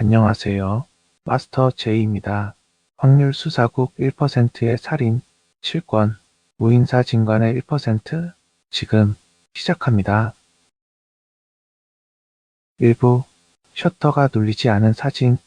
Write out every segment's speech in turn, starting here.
안녕하세요. 마스터 J입니다. 확률 수사국 1%의 살인, 실권, 무인사 진관의 1%? 지금 시작합니다. 일부 셔터가 눌리지 않은 사진,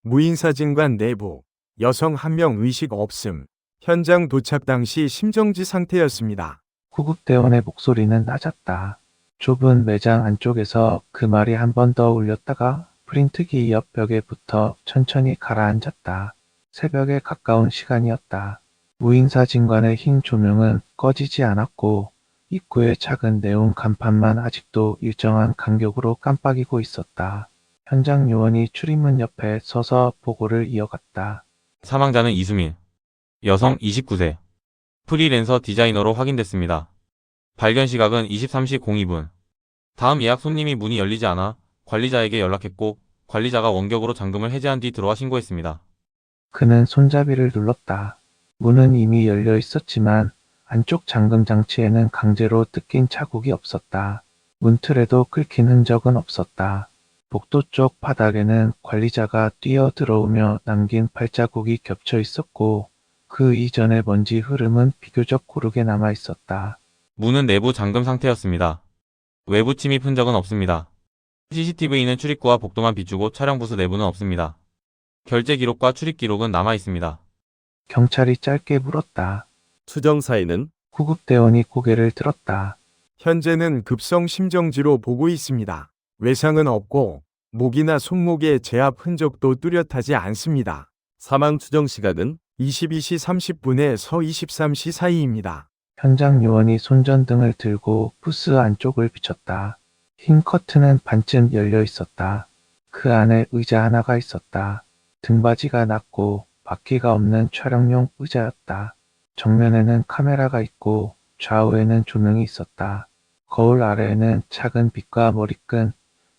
무인사진관 내부 여성 한 명 의식 없음. 현장 도착 당시 심정지 상태였습니다. 구급대원의 목소리는 낮았다. 좁은 매장 안쪽에서 그 말이 한 번 더 울렸다가 프린트기 옆 벽에 붙어 천천히 가라앉았다. 새벽에 가까운 시간이었다. 무인사 진관의 흰 조명은 꺼지지 않았고 입구의 작은 네온 간판만 아직도 일정한 간격으로 깜빡이고 있었다. 현장 요원이 출입문 옆에 서서 보고를 이어갔다. 사망자는 이수민, 여성 29세, 프리랜서 디자이너로 확인됐습니다. 발견 시각은 23시 02분. 다음 예약 손님이 문이 열리지 않아 관리자에게 연락했고 관리자가 원격으로 잠금을 해제한 뒤 들어와 신고했습니다. 그는 손잡이를 눌렀다. 문은 이미 열려 있었지만 안쪽 잠금 장치에는 강제로 뜯긴 자국이 없었다. 문틀에도 긁힌 흔적은 없었다. 복도 쪽 바닥에는 관리자가 뛰어 들어오며 남긴 발자국이 겹쳐 있었고 그 이전의 먼지 흐름은 비교적 고르게 남아 있었다. 문은 내부 잠금 상태였습니다. 외부 침입 흔적은 없습니다. CCTV는 출입구와 복도만 비추고 촬영 부스 내부는 없습니다. 결제 기록과 출입 기록은 남아 있습니다. 경찰이 짧게 물었다. 수정사에는 구급대원이 고개를 들었다. 현재는 급성 심정지로 보고 있습니다. 외상은 없고 목이나 손목의 제압 흔적도 뚜렷하지 않습니다. 사망 추정 시각은 22시 30분에서 23시 사이입니다. 현장 요원이 손전등을 들고 부스 안쪽을 비췄다. 흰 커튼은 반쯤 열려 있었다. 그 안에 의자 하나가 있었다. 등받이가 낮고 바퀴가 없는 촬영용 의자였다. 정면에는 카메라가 있고 좌우에는 조명이 있었다. 거울 아래에는 작은 빗과 머리끈,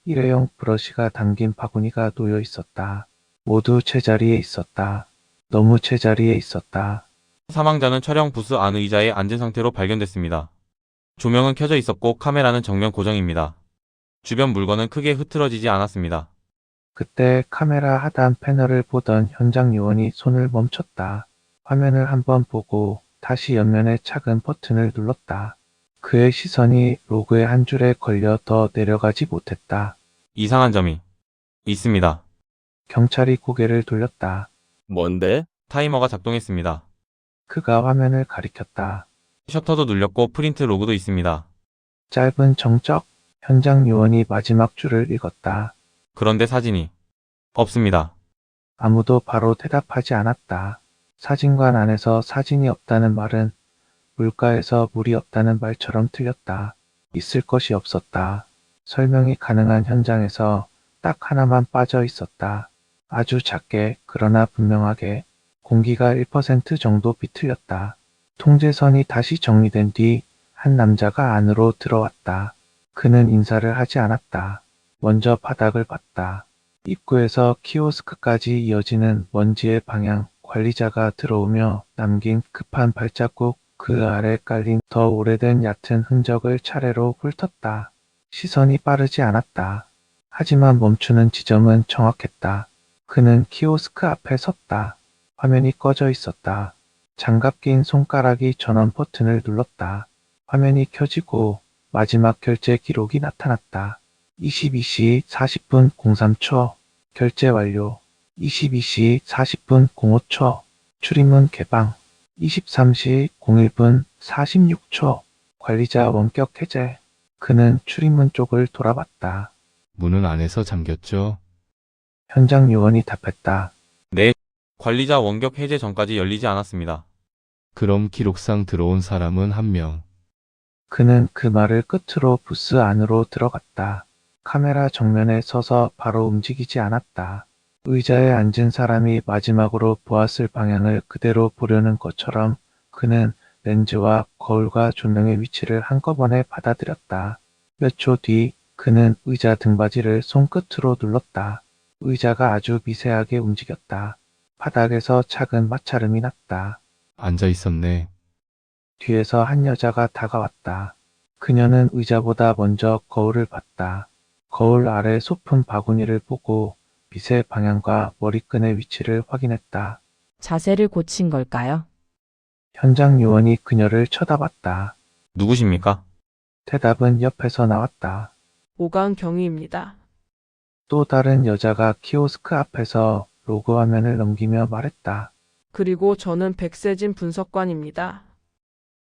일회용 브러쉬가 담긴 바구니가 놓여 있었다. 모두 제자리에 있었다. 너무 제자리에 있었다. 사망자는 촬영 부스 안 의자에 앉은 상태로 발견됐습니다. 조명은 켜져 있었고 카메라는 정면 고정입니다. 주변 물건은 크게 흐트러지지 않았습니다. 그때 카메라 하단 패널을 보던 현장 요원이 손을 멈췄다. 화면을 한번 보고 다시 옆면의 작은 버튼을 눌렀다. 그의 시선이 로그의 한 줄에 걸려 더 내려가지 못했다. 이상한 점이 있습니다. 경찰이 고개를 돌렸다. 뭔데? 타이머가 작동했습니다. 그가 화면을 가리켰다. 셔터도 눌렸고 프린트 로그도 있습니다. 짧은 정적, 현장 요원이 마지막 줄을 읽었다. 그런데 사진이 없습니다. 아무도 바로 대답하지 않았다. 사진관 안에서 사진이 없다는 말은 물가에서 물이 없다는 말처럼 틀렸다. 있을 것이 없었다. 설명이 가능한 현장에서 딱 하나만 빠져 있었다. 아주 작게 그러나 분명하게 공기가 1% 정도 비틀렸다. 통제선이 다시 정리된 뒤 한 남자가 안으로 들어왔다. 그는 인사를 하지 않았다. 먼저 바닥을 봤다. 입구에서 키오스크까지 이어지는 먼지의 방향, 관리자가 들어오며 남긴 급한 발자국, 그 아래 깔린 더 오래된 얕은 흔적을 차례로 훑었다. 시선이 빠르지 않았다. 하지만 멈추는 지점은 정확했다. 그는 키오스크 앞에 섰다. 화면이 꺼져 있었다. 장갑 낀 손가락이 전원 버튼을 눌렀다. 화면이 켜지고 마지막 결제 기록이 나타났다. 22시 40분 03초. 결제 완료. 22시 40분 05초. 출입문 개방. 23시 01분 46초. 관리자 원격 해제. 그는 출입문 쪽을 돌아봤다. 문은 안에서 잠겼죠? 현장 요원이 답했다. 네, 관리자 원격 해제 전까지 열리지 않았습니다. 그럼 기록상 들어온 사람은 한 명. 그는 그 말을 끝으로 부스 안으로 들어갔다. 카메라 정면에 서서 바로 움직이지 않았다. 의자에 앉은 사람이 마지막으로 보았을 방향을 그대로 보려는 것처럼 그는 렌즈와 거울과 조명의 위치를 한꺼번에 받아들였다. 몇 초 뒤 그는 의자 등받이를 손끝으로 눌렀다. 의자가 아주 미세하게 움직였다. 바닥에서 작은 마찰음이 났다. 앉아 있었네. 뒤에서 한 여자가 다가왔다. 그녀는 의자보다 먼저 거울을 봤다. 거울 아래 소품 바구니를 보고 빛의 방향과 머리끈의 위치를 확인했다. 자세를 고친 걸까요? 현장 요원이 그녀를 쳐다봤다. 누구십니까? 대답은 옆에서 나왔다. 오가은 경위입니다. 또 다른 여자가 키오스크 앞에서 로그 화면을 넘기며 말했다. 그리고 저는 백세진 분석관입니다.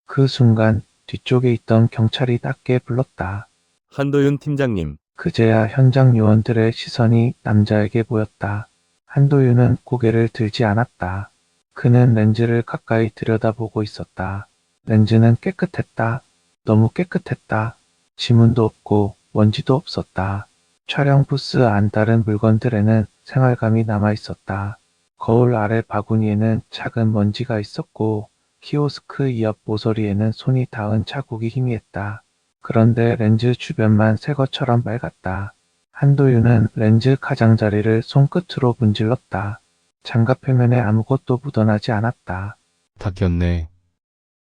그 순간 뒤쪽에 있던 경찰이 낮게 불렀다. 한도윤 팀장님, 그제야 현장 요원들의 시선이 남자에게 보였다. 한도윤은 고개를 들지 않았다. 그는 렌즈를 가까이 들여다보고 있었다. 렌즈는 깨끗했다. 너무 깨끗했다. 지문도 없고 먼지도 없었다. 촬영 부스 안 다른 물건들에는 생활감이 남아 있었다. 거울 아래 바구니에는 작은 먼지가 있었고 키오스크 옆 모서리에는 손이 닿은 자국이 희미했다. 그런데 렌즈 주변만 새 것처럼 맑았다. 한도윤은 렌즈 가장자리를 손끝으로 문질렀다. 장갑 표면에 아무것도 묻어나지 않았다. 닦였네.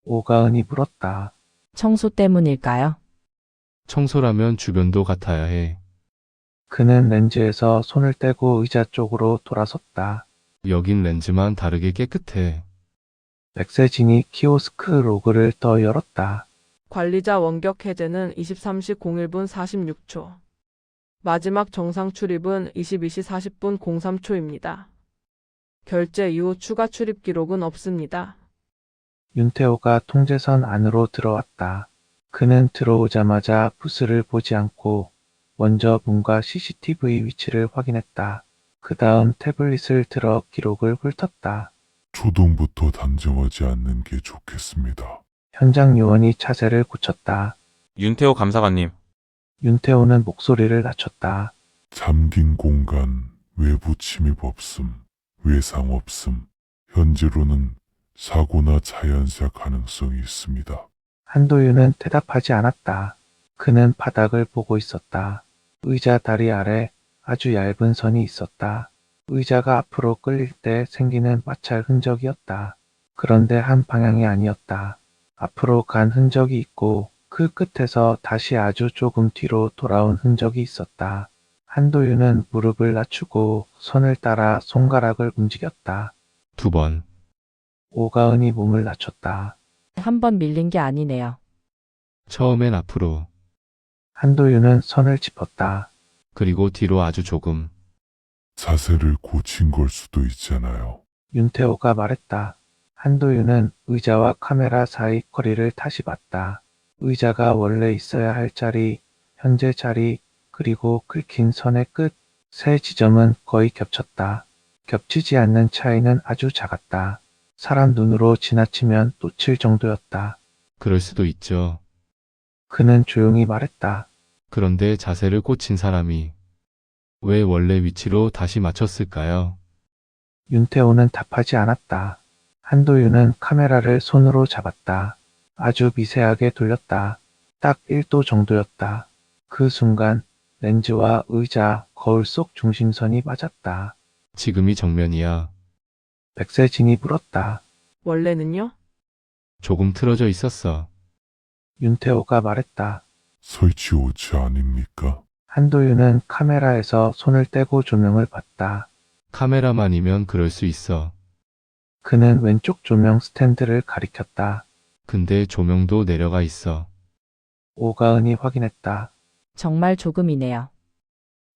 오가은이 물었다. 청소 때문일까요? 청소라면 주변도 같아야 해. 그는 렌즈에서 손을 떼고 의자 쪽으로 돌아섰다. 여긴 렌즈만 다르게 깨끗해. 백세진이 키오스크 로그를 더 열었다. 관리자 원격 해제는 23시 01분 46초. 마지막 정상 출입은 22시 40분 03초입니다. 결제 이후 추가 출입 기록은 없습니다. 윤태호가 통제선 안으로 들어왔다. 그는 들어오자마자 부스를 보지 않고 먼저 문과 CCTV 위치를 확인했다. 그 다음 태블릿을 들어 기록을 훑었다. 초동부터 단정하지 않는 게 좋겠습니다. 현장 요원이 차세를 고쳤다. 윤태호 감사관님, 윤태호는 목소리를 낮췄다. 잠긴 공간, 외부 침입 없음, 외상 없음. 현재로는 사고나 자연사 가능성이 있습니다. 한도윤은 대답하지 않았다. 그는 바닥을 보고 있었다. 의자 다리 아래 아주 얇은 선이 있었다. 의자가 앞으로 끌릴 때 생기는 마찰 흔적이었다. 그런데 한 방향이 아니었다. 앞으로 간 흔적이 있고 그 끝에서 다시 아주 조금 뒤로 돌아온 흔적이 있었다. 한도윤은 무릎을 낮추고 선을 따라 손가락을 움직였다. 2번. 오가은이 몸을 낮췄다. 한 번 밀린 게 아니네요. 처음엔 앞으로, 한도윤은 선을 짚었다. 그리고 뒤로 아주 조금. 자세를 고친 걸 수도 있잖아요. 윤태호가 말했다. 한도윤은 의자와 카메라 사이 거리를 다시 봤다. 의자가 원래 있어야 할 자리, 현재 자리, 그리고 긁힌 선의 끝, 세 지점은 거의 겹쳤다. 겹치지 않는 차이는 아주 작았다. 사람 눈으로 지나치면 놓칠 정도였다. 그럴 수도 있죠. 그는 조용히 말했다. 그런데 자세를 꽂힌 사람이 왜 원래 위치로 다시 맞췄을까요? 윤태호는 답하지 않았다. 한도윤은 카메라를 손으로 잡았다. 아주 미세하게 돌렸다. 딱 1도 정도였다. 그 순간 렌즈와 의자, 거울 속 중심선이 맞았다. 지금이 정면이야. 백세진이 물었다. 원래는요? 조금 틀어져 있었어. 윤태호가 말했다. 설치 오차 아닙니까? 한도윤은 카메라에서 손을 떼고 조명을 봤다. 카메라만이면 그럴 수 있어. 그는 왼쪽 조명 스탠드를 가리켰다. 근데 조명도 내려가 있어. 오가은이 확인했다. 정말 조금이네요.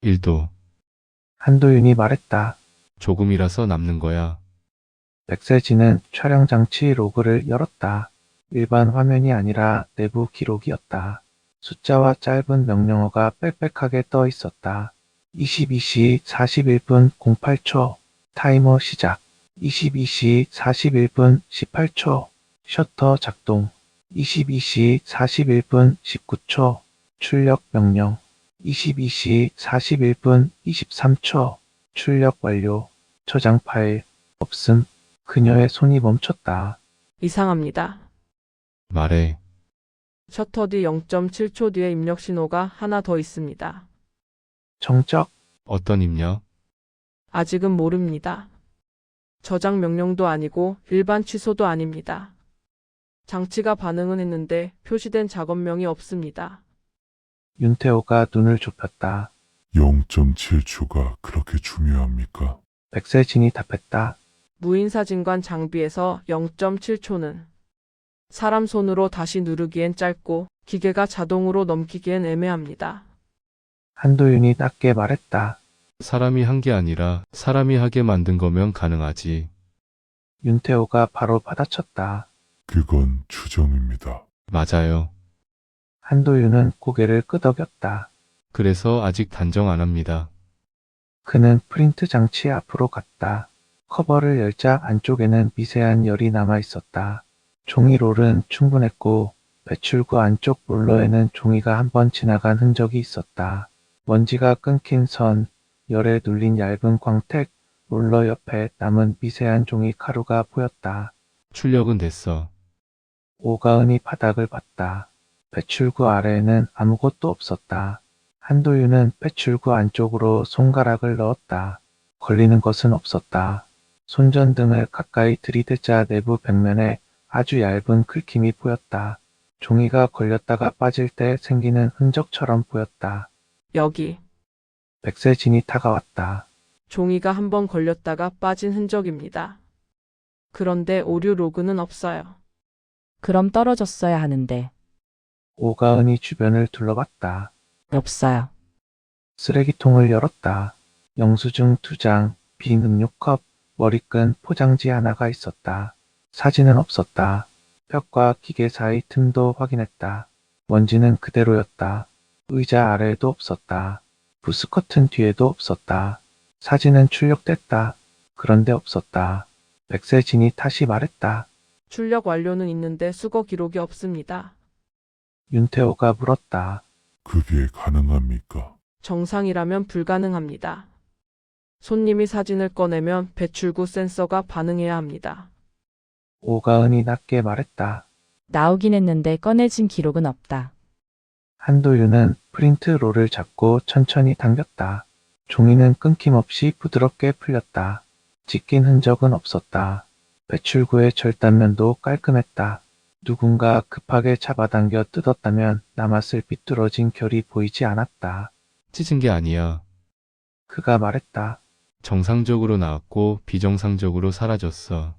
1도. 한도윤이 말했다. 조금이라서 남는 거야. 백세진은 촬영 장치 로그를 열었다. 일반 화면이 아니라 내부 기록이었다. 숫자와 짧은 명령어가 빽빽하게 떠 있었다. 22시 41분 08초, 타이머 시작. 22시 41분 18초, 셔터 작동. 22시 41분 19초, 출력 명령. 22시 41분 23초, 출력 완료. 저장 파일, 없음. 그녀의 손이 멈췄다. 이상합니다. 말해. 셔터 뒤 0.7초 뒤에 입력 신호가 하나 더 있습니다. 정적, 어떤 입력? 아직은 모릅니다. 저장 명령도 아니고 일반 취소도 아닙니다. 장치가 반응은 했는데 표시된 작업명이 없습니다. 윤태호가 눈을 좁혔다. 0.7초가 그렇게 중요합니까? 백세진이 답했다. 무인사진관 장비에서 0.7초는 사람 손으로 다시 누르기엔 짧고 기계가 자동으로 넘기기엔 애매합니다. 한도윤이 낮게 말했다. 사람이 한 게 아니라 사람이 하게 만든 거면 가능하지. 윤태호가 바로 받아쳤다. 그건 추정입니다. 맞아요. 한도윤은 고개를 끄덕였다. 그래서 아직 단정 안 합니다. 그는 프린트 장치 앞으로 갔다. 커버를 열자 안쪽에는 미세한 열이 남아 있었다. 종이롤은 충분했고 배출구 안쪽 롤러에는 종이가 한번 지나간 흔적이 있었다. 먼지가 끊긴 선, 열에 눌린 얇은 광택, 롤러 옆에 남은 미세한 종이 가루가 보였다. 출력은 됐어. 오가은이 바닥을 봤다. 배출구 아래에는 아무것도 없었다. 한도윤은 배출구 안쪽으로 손가락을 넣었다. 걸리는 것은 없었다. 손전등을 가까이 들이대자 내부 벽면에 아주 얇은 긁힘이 보였다. 종이가 걸렸다가 빠질 때 생기는 흔적처럼 보였다. 여기 백세진이 다가왔다. 종이가 한번 걸렸다가 빠진 흔적입니다. 그런데 오류 로그는 없어요. 그럼 떨어졌어야 하는데. 오가은이 주변을 둘러봤다. 없어요. 쓰레기통을 열었다. 영수증 2장, 빈 음료컵, 머리끈 포장지 하나가 있었다. 사진은 없었다. 벽과 기계 사이 틈도 확인했다. 먼지는 그대로였다. 의자 아래에도 없었다. 부스커튼 뒤에도 없었다. 사진은 출력됐다. 그런데 없었다. 백세진이 다시 말했다. 출력 완료는 있는데 수거 기록이 없습니다. 윤태호가 물었다. 그게 가능합니까? 정상이라면 불가능합니다. 손님이 사진을 꺼내면 배출구 센서가 반응해야 합니다. 오가은이 낮게 말했다. 나오긴 했는데 꺼내진 기록은 없다. 한도윤은 프린트 롤을 잡고 천천히 당겼다. 종이는 끊김없이 부드럽게 풀렸다. 찢긴 흔적은 없었다. 배출구의 절단면도 깔끔했다. 누군가 급하게 잡아당겨 뜯었다면 남았을 삐뚤어진 결이 보이지 않았다. 찢은 게 아니야. 그가 말했다. 정상적으로 나왔고 비정상적으로 사라졌어.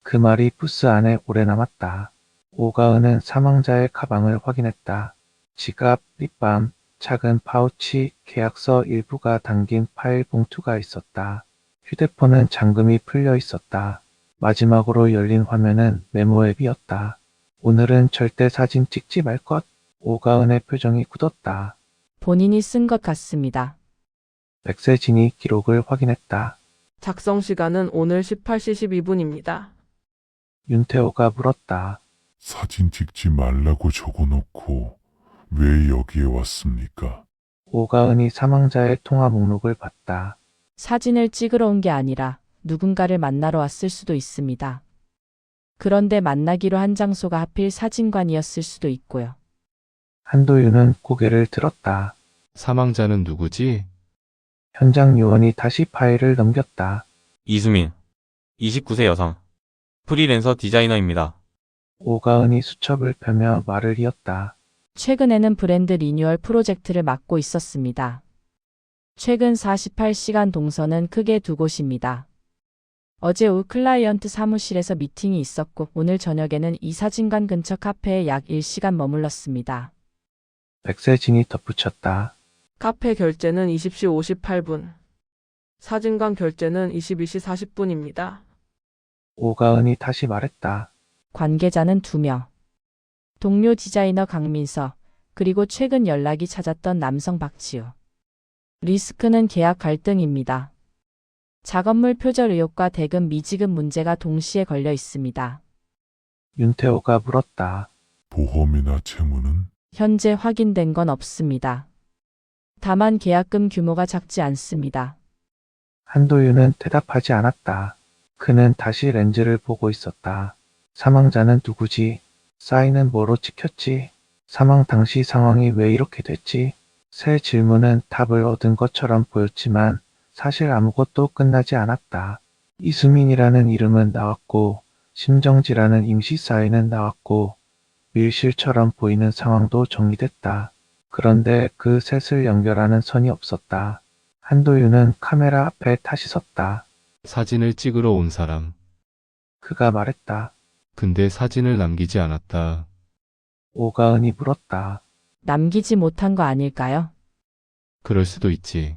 그 말이 부스 안에 오래 남았다. 오가은은 사망자의 가방을 확인했다. 지갑, 립밤, 작은 파우치, 계약서 일부가 담긴 파일 봉투가 있었다. 휴대폰은 잠금이 풀려 있었다. 마지막으로 열린 화면은 메모 앱이었다. 오늘은 절대 사진 찍지 말 것. 오가은의 표정이 굳었다. 본인이 쓴 것 같습니다. 백세진이 기록을 확인했다. 작성 시간은 오늘 18시 12분입니다. 윤태호가 물었다. 사진 찍지 말라고 적어놓고 왜 여기에 왔습니까? 오가은이 사망자의 통화 목록을 봤다. 사진을 찍으러 온 게 아니라 누군가를 만나러 왔을 수도 있습니다. 그런데 만나기로 한 장소가 하필 사진관이었을 수도 있고요. 한도윤은 고개를 들었다. 사망자는 누구지? 현장 요원이 다시 파일을 넘겼다. 이수민, 29세 여성, 프리랜서 디자이너입니다. 오가은이 수첩을 펴며 말을 이었다. 최근에는 브랜드 리뉴얼 프로젝트를 맡고 있었습니다. 최근 48시간 동선은 크게 두 곳입니다. 어제 오후 클라이언트 사무실에서 미팅이 있었고 오늘 저녁에는 이 사진관 근처 카페에 약 1시간 머물렀습니다. 백세진이 덧붙였다. 카페 결제는 20시 58분. 사진관 결제는 22시 40분입니다. 오가은이 다시 말했다. 관계자는 2명. 동료 디자이너 강민서, 그리고 최근 연락이 잦았던 남성 박지우. 리스크는 계약 갈등입니다. 작업물 표절 의혹과 대금 미지급 문제가 동시에 걸려 있습니다. 윤태호가 물었다. 보험이나 채무는? 현재 확인된 건 없습니다. 다만 계약금 규모가 작지 않습니다. 한도윤은 대답하지 않았다. 그는 다시 렌즈를 보고 있었다. 사망자는 누구지? 사인은 뭐로 찍혔지? 사망 당시 상황이 왜 이렇게 됐지? 새 질문은 답을 얻은 것처럼 보였지만 사실 아무것도 끝나지 않았다. 이수민이라는 이름은 나왔고 심정지라는 임시 사인은 나왔고 밀실처럼 보이는 상황도 정리됐다. 그런데 그 셋을 연결하는 선이 없었다. 한도윤은 카메라 앞에 다시 섰다. 사진을 찍으러 온 사람. 그가 말했다. 근데 사진을 남기지 않았다. 오가은이 물었다. 남기지 못한 거 아닐까요? 그럴 수도 있지.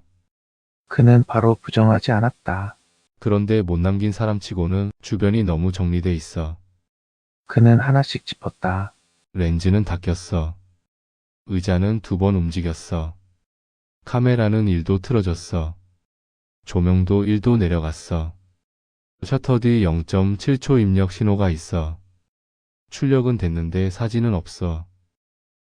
그는 바로 부정하지 않았다. 그런데 못 남긴 사람 치고는 주변이 너무 정리돼 있어. 그는 하나씩 짚었다. 렌즈는 다 꼈어. 의자는 2번 움직였어. 카메라는 1도 틀어졌어. 조명도 1도 내려갔어. 셔터 뒤 0.7초 입력 신호가 있어. 출력은 됐는데 사진은 없어.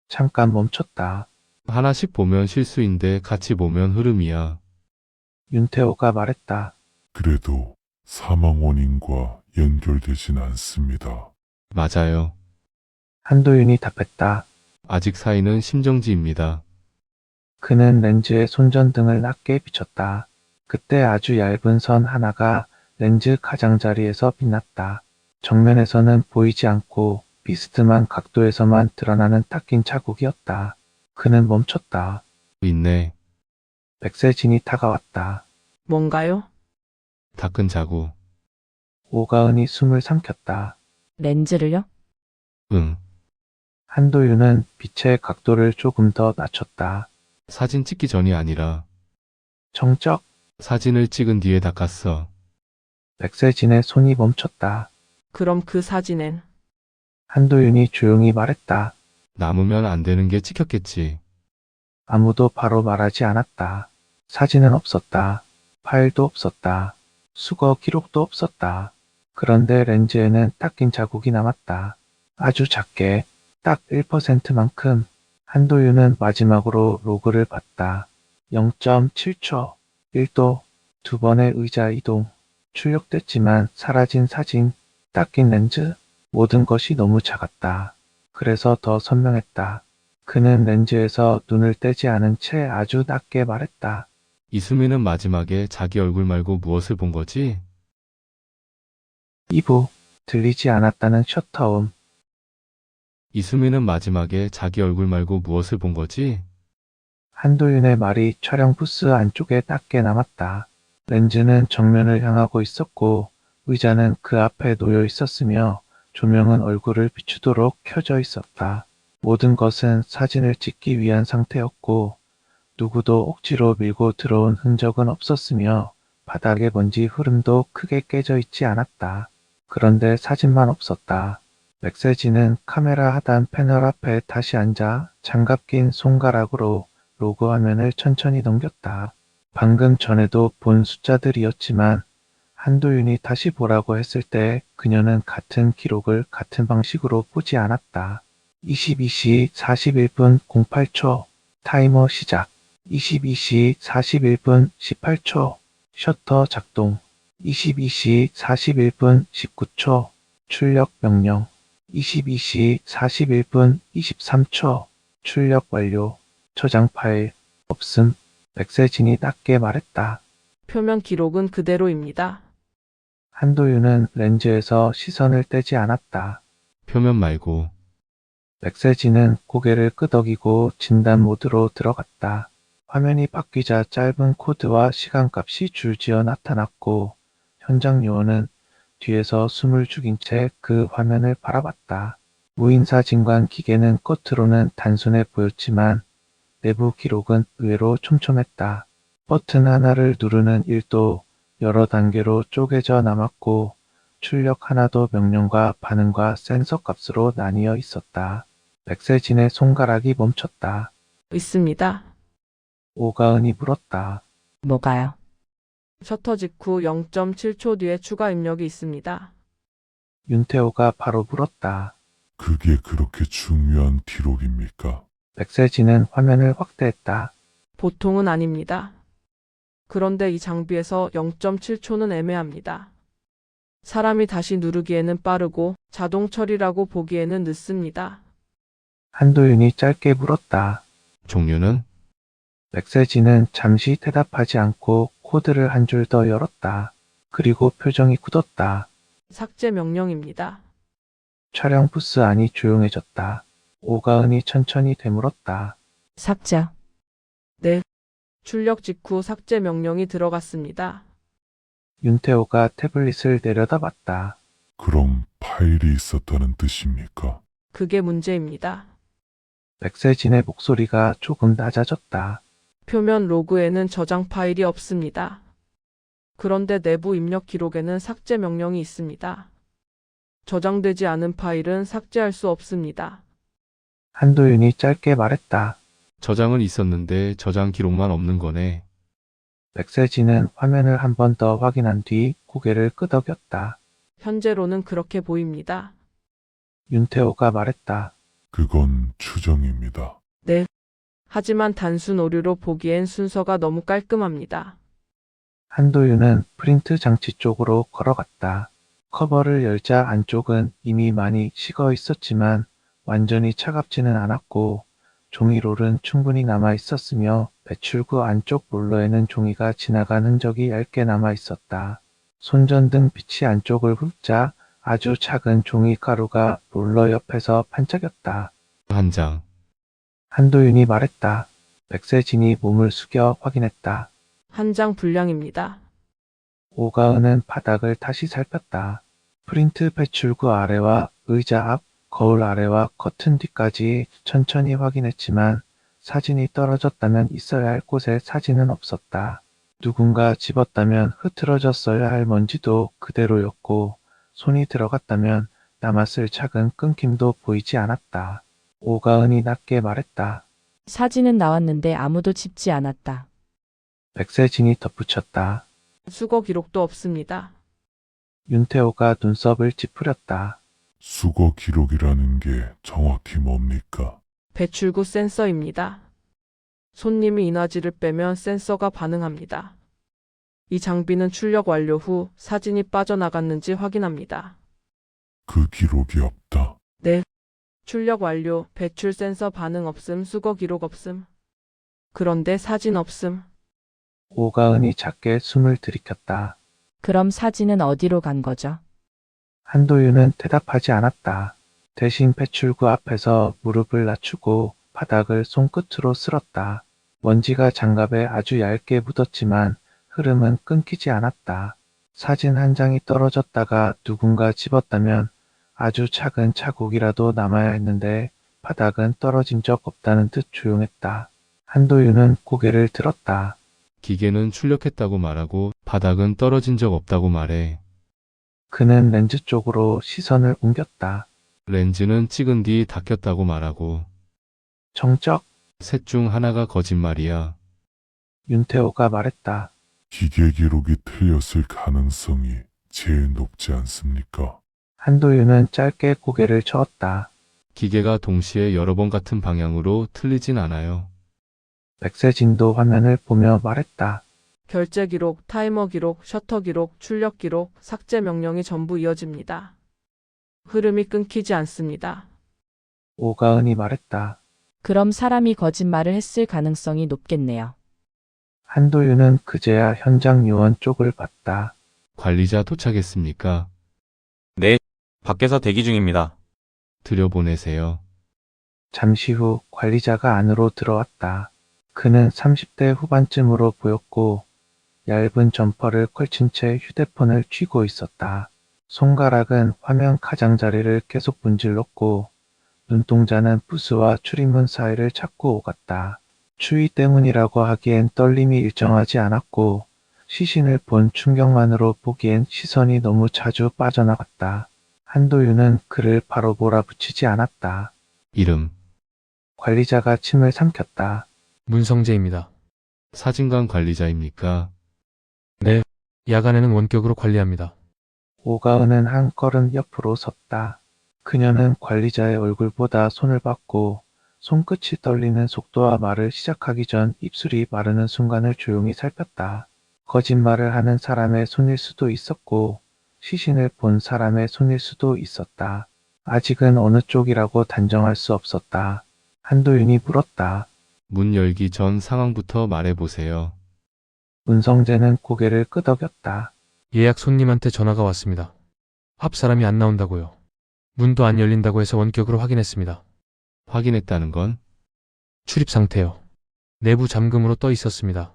잠깐 멈췄다. 하나씩 보면 실수인데 같이 보면 흐름이야. 윤태호가 말했다. 그래도 사망 원인과 연결되진 않습니다. 맞아요. 한도윤이 답했다. 아직 사인은 심정지입니다. 그는 렌즈의 손전등을 낮게 비췄다. 그때 아주 얇은 선 하나가 렌즈 가장자리에서 빛났다. 정면에서는 보이지 않고 비스듬한 각도에서만 드러나는 닦인 자국이었다. 그는 멈췄다. 있네. 백세진이 다가왔다. 뭔가요? 닦은 자국. 오가은이 숨을 삼켰다. 렌즈를요? 응. 한도윤은 빛의 각도를 조금 더 낮췄다. 사진 찍기 전이 아니라 정적. 사진을 찍은 뒤에 닦았어. 백세진의 손이 멈췄다. 그럼 그 사진엔 한도윤이 조용히 말했다. 남으면 안 되는 게 찍혔겠지. 아무도 바로 말하지 않았다. 사진은 없었다. 파일도 없었다. 수거 기록도 없었다. 그런데 렌즈에는 닦인 자국이 남았다. 아주 작게, 딱 1%만큼. 한도윤은 마지막으로 로그를 봤다. 0.7초, 1도, 2번의 의자 이동, 출력됐지만 사라진 사진, 닦인 렌즈, 모든 것이 너무 작았다. 그래서 더 선명했다. 그는 렌즈에서 눈을 떼지 않은 채 아주 낮게 말했다. 이수민은 마지막에 자기 얼굴 말고 무엇을 본 거지? 2부, 들리지 않았다는 셔터음. 이수민은 마지막에 자기 얼굴 말고 무엇을 본 거지? 한도윤의 말이 촬영 부스 안쪽에 낮게 남았다. 렌즈는 정면을 향하고 있었고 의자는 그 앞에 놓여 있었으며 조명은 얼굴을 비추도록 켜져 있었다. 모든 것은 사진을 찍기 위한 상태였고 누구도 억지로 밀고 들어온 흔적은 없었으며 바닥의 먼지 흐름도 크게 깨져 있지 않았다. 그런데 사진만 없었다. 백세진은 카메라 하단 패널 앞에 다시 앉아 장갑 낀 손가락으로 로그 화면을 천천히 넘겼다. 방금 전에도 본 숫자들이었지만 한도윤이 다시 보라고 했을 때 그녀는 같은 기록을 같은 방식으로 보지 않았다. 22시 41분 08초 타이머 시작. 22시 41분 18초 셔터 작동. 22시 41분 19초 출력 명령. 22시 41분 23초 출력 완료. 저장 파일 없음. 백세진이 낮게 말했다. 표면 기록은 그대로입니다. 한도윤은 렌즈에서 시선을 떼지 않았다. 표면 말고 백세진은 고개를 끄덕이고 진단 모드로 들어갔다. 화면이 바뀌자 짧은 코드와 시간값이 줄지어 나타났고 현장 요원은 뒤에서 숨을 죽인 채 그 화면을 바라봤다. 무인사진관 기계는 겉으로는 단순해 보였지만 내부 기록은 의외로 촘촘했다. 버튼 하나를 누르는 일도 여러 단계로 쪼개져 남았고 출력 하나도 명령과 반응과 센서 값으로 나뉘어 있었다. 백세진의 손가락이 멈췄다. 있습니다. 오가은이 물었다. 뭐가요? 셔터 직후 0.7초 뒤에 추가 입력이 있습니다. 윤태호가 바로 물었다. 그게 그렇게 중요한 기록입니까? 백세진은 화면을 확대했다. 보통은 아닙니다. 그런데 이 장비에서 0.7초는 애매합니다. 사람이 다시 누르기에는 빠르고 자동 처리라고 보기에는 늦습니다. 한도윤이 짧게 물었다. 종류는 백세진은 잠시 대답하지 않고 코드를 한 줄 더 열었다. 그리고 표정이 굳었다. 삭제 명령입니다. 촬영 부스 안이 조용해졌다. 오가은이 천천히 되물었다. 삭제. 출력 직후 삭제 명령이 들어갔습니다. 윤태호가 태블릿을 내려다봤다. 그럼 파일이 있었다는 뜻입니까? 그게 문제입니다. 백세진의 목소리가 조금 낮아졌다. 표면 로그에는 저장 파일이 없습니다. 그런데 내부 입력 기록에는 삭제 명령이 있습니다. 저장되지 않은 파일은 삭제할 수 없습니다. 한도윤이 짧게 말했다. 저장은 있었는데 저장 기록만 없는 거네. 백세진은 화면을 한 번 더 확인한 뒤 고개를 끄덕였다. 현재로는 그렇게 보입니다. 윤태호가 말했다. 그건 추정입니다. 하지만 단순 오류로 보기엔 순서가 너무 깔끔합니다. 한도윤은 프린트 장치 쪽으로 걸어갔다. 커버를 열자 안쪽은 이미 많이 식어 있었지만 완전히 차갑지는 않았고 종이롤은 충분히 남아 있었으며 배출구 안쪽 롤러에는 종이가 지나간 흔적이 얇게 남아 있었다. 손전등 빛이 안쪽을 훑자 아주 작은 종이 가루가 롤러 옆에서 반짝였다. 한 장. 한도윤이 말했다. 백세진이 몸을 숙여 확인했다. 한 장 분량입니다. 오가은은 바닥을 다시 살폈다. 프린트 배출구 아래와 의자 앞, 거울 아래와 커튼 뒤까지 천천히 확인했지만 사진이 떨어졌다면 있어야 할 곳에 사진은 없었다. 누군가 집었다면 흐트러졌어야 할 먼지도 그대로였고 손이 들어갔다면 남았을 작은 끊김도 보이지 않았다. 오가은이 낮게 말했다. 사진은 나왔는데 아무도 집지 않았다. 백세진이 덧붙였다. 수거 기록도 없습니다. 윤태호가 눈썹을 찌푸렸다. 수거 기록이라는 게 정확히 뭡니까? 배출구 센서입니다. 손님이 인화지를 빼면 센서가 반응합니다. 이 장비는 출력 완료 후 사진이 빠져나갔는지 확인합니다. 그 기록이 없다. 출력 완료, 배출 센서 반응 없음, 수거 기록 없음. 그런데 사진 없음. 오가은이 작게 숨을 들이켰다. 그럼 사진은 어디로 간 거죠? 한도윤은 대답하지 않았다. 대신 배출구 앞에서 무릎을 낮추고 바닥을 손끝으로 쓸었다. 먼지가 장갑에 아주 얇게 묻었지만 흐름은 끊기지 않았다. 사진 한 장이 떨어졌다가 누군가 집었다면 아주 작은 자국이라도 남아야 했는데 바닥은 떨어진 적 없다는 듯 조용했다. 한도윤은 고개를 들었다. 기계는 출력했다고 말하고 바닥은 떨어진 적 없다고 말해. 그는 렌즈 쪽으로 시선을 옮겼다. 렌즈는 찍은 뒤 닦였다고 말하고. 정적, 셋 중 하나가 거짓말이야. 윤태호가 말했다. 기계 기록이 틀렸을 가능성이 제일 높지 않습니까? 한도윤은 짧게 고개를 저었다. 기계가 동시에 여러 번 같은 방향으로 틀리진 않아요. 백세진도 화면을 보며 말했다. 결제 기록, 타이머 기록, 셔터 기록, 출력 기록, 삭제 명령이 전부 이어집니다. 흐름이 끊기지 않습니다. 오가은이 말했다. 그럼 사람이 거짓말을 했을 가능성이 높겠네요. 한도윤은 그제야 현장 요원 쪽을 봤다. 관리자 도착했습니까? 네, 밖에서 대기 중입니다. 들여보내세요. 잠시 후 관리자가 안으로 들어왔다. 그는 30대 후반쯤으로 보였고 얇은 점퍼를 걸친 채 휴대폰을 쥐고 있었다. 손가락은 화면 가장자리를 계속 문질렀고 눈동자는 부스와 출입문 사이를 찾고 오갔다. 추위 때문이라고 하기엔 떨림이 일정하지 않았고 시신을 본 충격만으로 보기엔 시선이 너무 자주 빠져나갔다. 한도윤은 그를 바로 몰아붙이지 않았다. 이름. 관리자가 침을 삼켰다. 문성재입니다. 사진관 관리자입니까? 야간에는 원격으로 관리합니다. 오가은은 한 걸음 옆으로 섰다. 그녀는 관리자의 얼굴보다 손을 받고 손끝이 떨리는 속도와 말을 시작하기 전 입술이 마르는 순간을 조용히 살폈다. 거짓말을 하는 사람의 손일 수도 있었고 시신을 본 사람의 손일 수도 있었다. 아직은 어느 쪽이라고 단정할 수 없었다. 한도윤이 물었다. 문 열기 전 상황부터 말해보세요. 문성재는 고개를 끄덕였다. 예약 손님한테 전화가 왔습니다. 앞 사람이 안 나온다고요. 문도 안 열린다고 해서 원격으로 확인했습니다. 확인했다는 건? 출입 상태요. 내부 잠금으로 떠 있었습니다.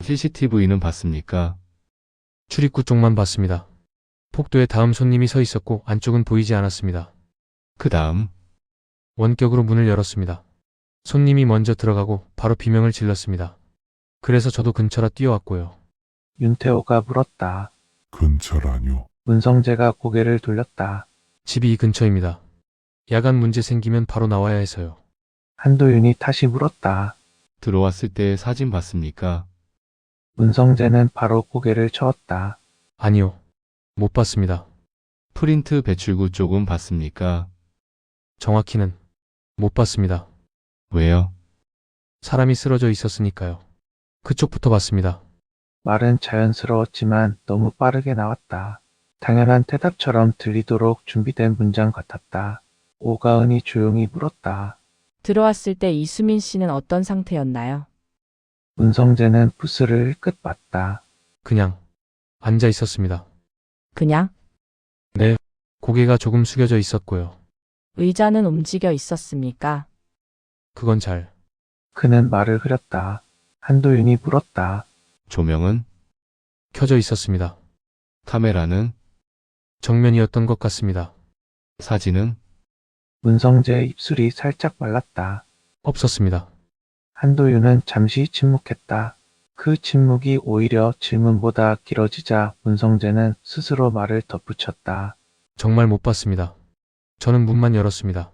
CCTV는 봤습니까? 출입구 쪽만 봤습니다. 폭도에 다음 손님이 서 있었고 안쪽은 보이지 않았습니다. 그 다음 원격으로 문을 열었습니다. 손님이 먼저 들어가고 바로 비명을 질렀습니다. 그래서 저도 근처라 뛰어왔고요. 윤태호가 물었다. 근처라뇨. 문성재가 고개를 돌렸다. 집이 이 근처입니다. 야간 문제 생기면 바로 나와야 해서요. 한도윤이 다시 물었다. 들어왔을 때 사진 봤습니까? 문성재는 바로 고개를 저었다. 아니요. 못 봤습니다. 프린트 배출구 쪽은 봤습니까? 정확히는 못 봤습니다. 왜요? 사람이 쓰러져 있었으니까요. 그쪽부터 봤습니다. 말은 자연스러웠지만 너무 빠르게 나왔다. 당연한 대답처럼 들리도록 준비된 문장 같았다. 오가은이 조용히 물었다. 들어왔을 때 이수민 씨는 어떤 상태였나요? 문성재는 부스를 끝 봤다. 그냥 앉아 있었습니다. 그냥 고개가 조금 숙여져 있었고요. 의자는 움직여 있었습니까? 그건 잘 그는 말을 흐렸다. 한도윤이 물었다. 조명은? 켜져 있었습니다. 카메라는? 정면이었던 것 같습니다. 사진은? 문성재의 입술이 살짝 말랐다. 없었습니다. 한도윤은 잠시 침묵했다. 그 침묵이 오히려 질문보다 길어지자 문성재는 스스로 말을 덧붙였다. 정말 못 봤습니다. 저는 문만 열었습니다.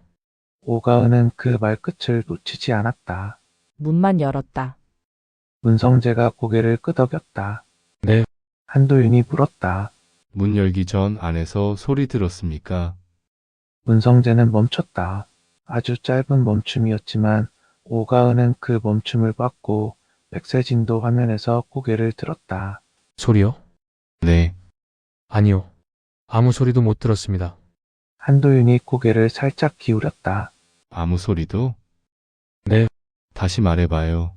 오가은은 그 말끝을 놓치지 않았다. 문만 열었다. 문성재가 고개를 끄덕였다. 네. 한도윤이 물었다. 문 열기 전 안에서 소리 들었습니까? 문성재는 멈췄다. 아주 짧은 멈춤이었지만 오가은은 그 멈춤을 받고 백세진도 화면에서 고개를 들었다. 소리요? 네. 아니요. 아무 소리도 못 들었습니다. 한도윤이 고개를 살짝 기울였다. 아무 소리도? 네. 다시 말해봐요.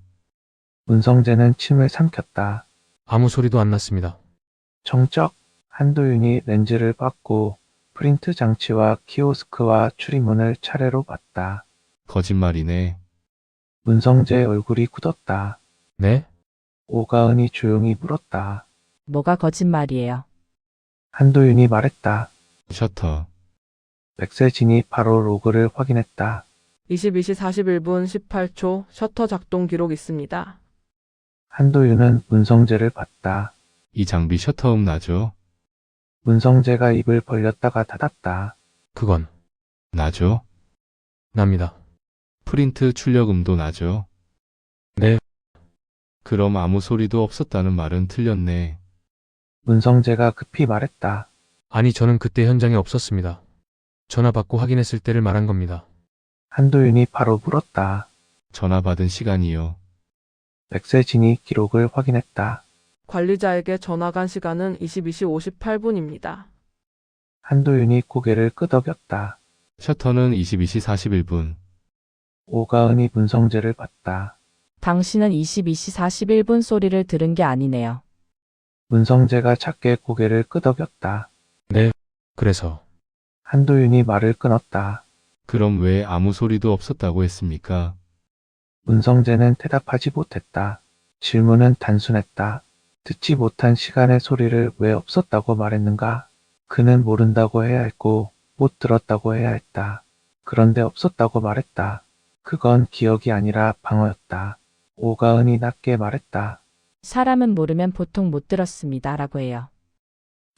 문성재는 침을 삼켰다. 아무 소리도 안 났습니다. 정적. 한도윤이 렌즈를 받고 프린트 장치와 키오스크와 출입문을 차례로 봤다. 거짓말이네. 문성재의 얼굴이 굳었다. 네? 오가은이 조용히 물었다. 뭐가 거짓말이에요? 한도윤이 말했다. 셔터. 백세진이 바로 로그를 확인했다. 22시 41분 18초 셔터 작동 기록 있습니다. 한도윤은 문성재를 봤다. 이 장비 셔터음 나죠? 문성재가 입을 벌렸다가 닫았다. 그건 나죠? 납니다. 프린트 출력음도 나죠? 네. 그럼 아무 소리도 없었다는 말은 틀렸네. 문성재가 급히 말했다. 아니 저는 그때 현장에 없었습니다. 전화 받고 확인했을 때를 말한 겁니다. 한도윤이 바로 물었다. 전화 받은 시간이요. 백세진이 기록을 확인했다. 관리자에게 전화 간 시간은 22시 58분입니다. 한도윤이 고개를 끄덕였다. 셔터는 22시 41분. 오가은이 문성재를 봤다. 당신은 22시 41분 소리를 들은 게 아니네요. 문성재가 작게 고개를 끄덕였다. 그래서 한도윤이 말을 끊었다. 그럼 왜 아무 소리도 없었다고 했습니까? 문성재는 대답하지 못했다. 질문은 단순했다. 듣지 못한 시간의 소리를 왜 없었다고 말했는가? 그는 모른다고 해야 했고 못 들었다고 해야 했다. 그런데 없었다고 말했다. 그건 기억이 아니라 방어였다. 오가은이 낮게 말했다. 사람은 모르면 보통 못 들었습니다. 라고 해요.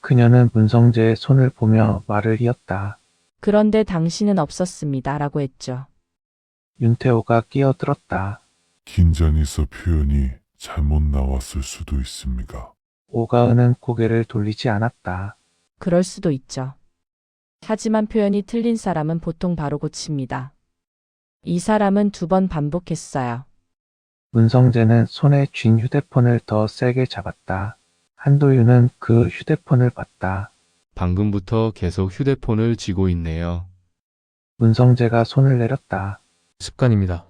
그녀는 문성재의 손을 보며 말을 이었다. 그런데 당신은 없었습니다. 라고 했죠. 윤태호가 끼어들었다. 긴장해서 표현이 잘못 나왔을 수도 있습니다. 오가은은 고개를 돌리지 않았다. 그럴 수도 있죠. 하지만 표현이 틀린 사람은 보통 바로 고칩니다. 이 사람은 2번 반복했어요. 문성재는 손에 쥔 휴대폰을 더 세게 잡았다. 한도윤은 그 휴대폰을 봤다. 방금부터 계속 휴대폰을 쥐고 있네요. 문성재가 손을 내렸다. 습관입니다.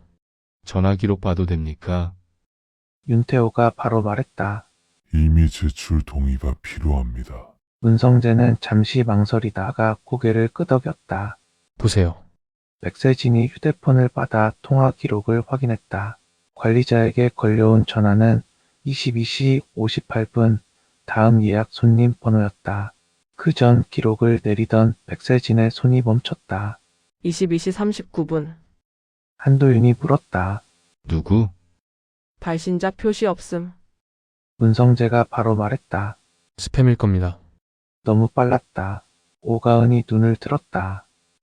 전화 기록 봐도 됩니까? 윤태호가 바로 말했다. 이미 제출 동의가 필요합니다. 문성재는 잠시 망설이다가 고개를 끄덕였다. 보세요. 백세진이 휴대폰을 받아 통화 기록을 확인했다. 관리자에게 걸려온 전화는 22시 58분 다음 예약 손님 번호였다. 그 전 기록을 내리던 백세진의 손이 멈췄다. 22시 39분. 한도윤이 물었다. 누구? 발신자 표시 없음. 문성재가 바로 말했다. 스팸일 겁니다. 너무 빨랐다. 오가은이 눈을 들었다.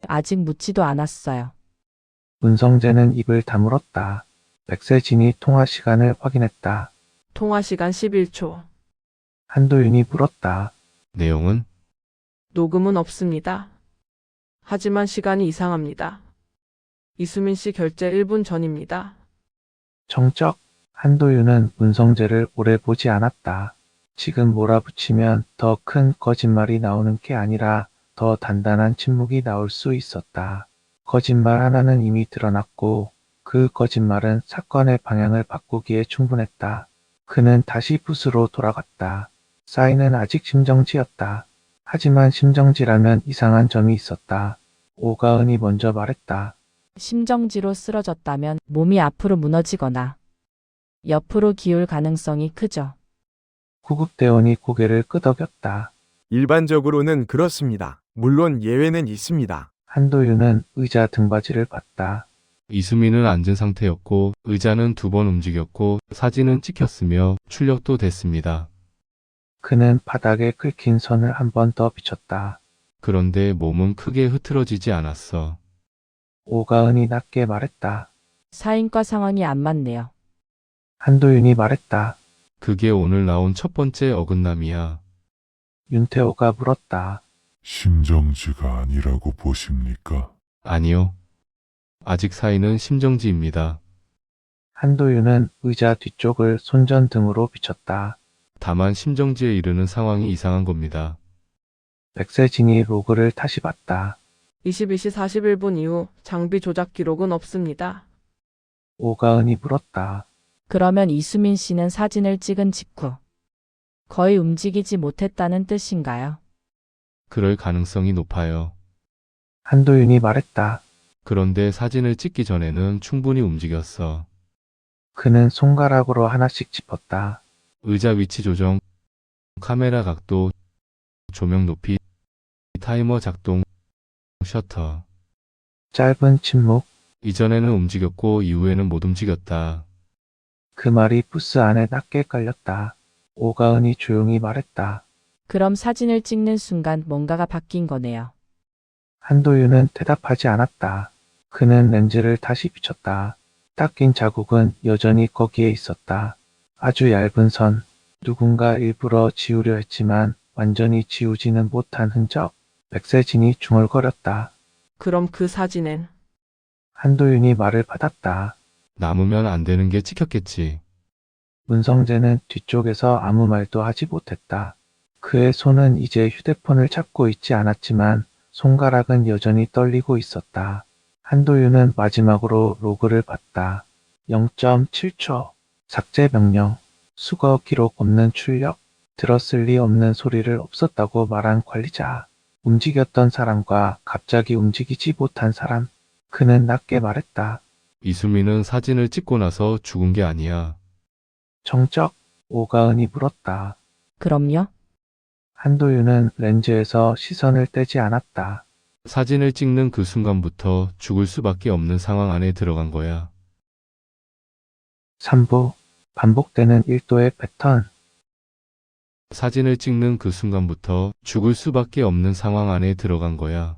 아직 묻지도 않았어요. 문성재는 입을 다물었다. 백세진이 통화 시간을 확인했다. 통화 시간 11초. 한도윤이 물었다. 내용은? 녹음은 없습니다. 하지만 시간이 이상합니다. 이수민 씨 결제 1분 전입니다. 정적. 한도윤은 문성재를 오래 보지 않았다. 지금 몰아붙이면 더 큰 거짓말이 나오는 게 아니라 더 단단한 침묵이 나올 수 있었다. 거짓말 하나는 이미 드러났고 그 거짓말은 사건의 방향을 바꾸기에 충분했다. 그는 다시 붓으로 돌아갔다. 사인은 아직 심정지였다. 하지만 심정지라면 이상한 점이 있었다. 오가은이 먼저 말했다. 심정지로 쓰러졌다면 몸이 앞으로 무너지거나 옆으로 기울 가능성이 크죠. 구급대원이 고개를 끄덕였다. 일반적으로는 그렇습니다. 물론 예외는 있습니다. 한도윤은 의자 등받이를 봤다. 이수민은 앉은 상태였고 의자는 2번 움직였고 사진은 찍혔으며 출력도 됐습니다. 그는 바닥에 긁힌 선을 한 번 더 비췄다. 그런데 몸은 크게 흐트러지지 않았어. 오가은이 낮게 말했다. 사인과 상황이 안 맞네요. 한도윤이 말했다. 그게 오늘 나온 첫 번째 어긋남이야. 윤태호가 물었다. 심정지가 아니라고 보십니까? 아니요. 아직 사인은 심정지입니다. 한도윤은 의자 뒤쪽을 손전등으로 비췄다. 다만 심정지에 이르는 상황이 이상한 겁니다. 백세진이 로그를 다시 봤다. 22시 41분 이후 장비 조작 기록은 없습니다. 오가은이 물었다. 그러면 이수민 씨는 사진을 찍은 직후 거의 움직이지 못했다는 뜻인가요? 그럴 가능성이 높아요. 한도윤이 말했다. 그런데 사진을 찍기 전에는 충분히 움직였어. 그는 손가락으로 하나씩 짚었다. 의자 위치 조정, 카메라 각도, 조명 높이, 타이머 작동, 셔터. 짧은 침묵. 이전에는 움직였고 이후에는 못 움직였다. 그 말이 부스 안에 낮게 깔렸다. 오가은이 조용히 말했다. 그럼 사진을 찍는 순간 뭔가가 바뀐 거네요. 한도윤은 대답하지 않았다. 그는 렌즈를 다시 비췄다. 닦인 자국은 여전히 거기에 있었다. 아주 얇은 선. 누군가 일부러 지우려 했지만 완전히 지우지는 못한 흔적. 백세진이 중얼거렸다. 그럼 그 사진엔 한도윤이 말을 받았다. 남으면 안 되는 게 찍혔겠지. 문성재는 뒤쪽에서 아무 말도 하지 못했다. 그의 손은 이제 휴대폰을 잡고 있지 않았지만 손가락은 여전히 떨리고 있었다. 한도윤은 마지막으로 로그를 봤다. 0.7초. 삭제 명령. 수거 기록 없는 출력. 들었을 리 없는 소리를 없었다고 말한 관리자. 움직였던 사람과 갑자기 움직이지 못한 사람. 그는 낮게 말했다. 이수민은 사진을 찍고 나서 죽은 게 아니야. 정적. 오가은이 물었다. 그럼요? 한도윤은 렌즈에서 시선을 떼지 않았다. 사진을 찍는 그 순간부터 죽을 수밖에 없는 상황 안에 들어간 거야. 3부. 반복되는 1도의 패턴. 사진을 찍는 그 순간부터 죽을 수밖에 없는 상황 안에 들어간 거야.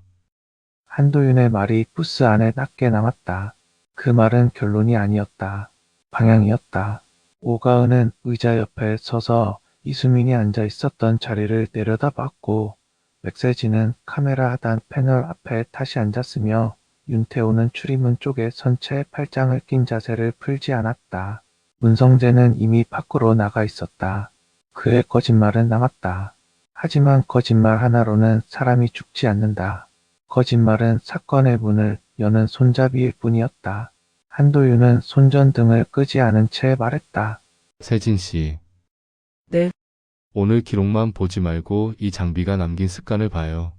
한도윤의 말이 부스 안에 낮게 남았다. 그 말은 결론이 아니었다. 방향이었다. 오가은은 의자 옆에 서서 이수민이 앉아 있었던 자리를 내려다봤고 백세진은 카메라 하단 패널 앞에 다시 앉았으며 윤태호는 출입문 쪽에 선 채 팔짱을 낀 자세를 풀지 않았다. 문성재는 이미 밖으로 나가 있었다. 그의 거짓말은 남았다. 하지만 거짓말 하나로는 사람이 죽지 않는다. 거짓말은 사건의 문을 여는 손잡이일 뿐이었다. 한도윤은 손전등을 끄지 않은 채 말했다. 세진 씨. 네. 오늘 기록만 보지 말고 이 장비가 남긴 습관을 봐요.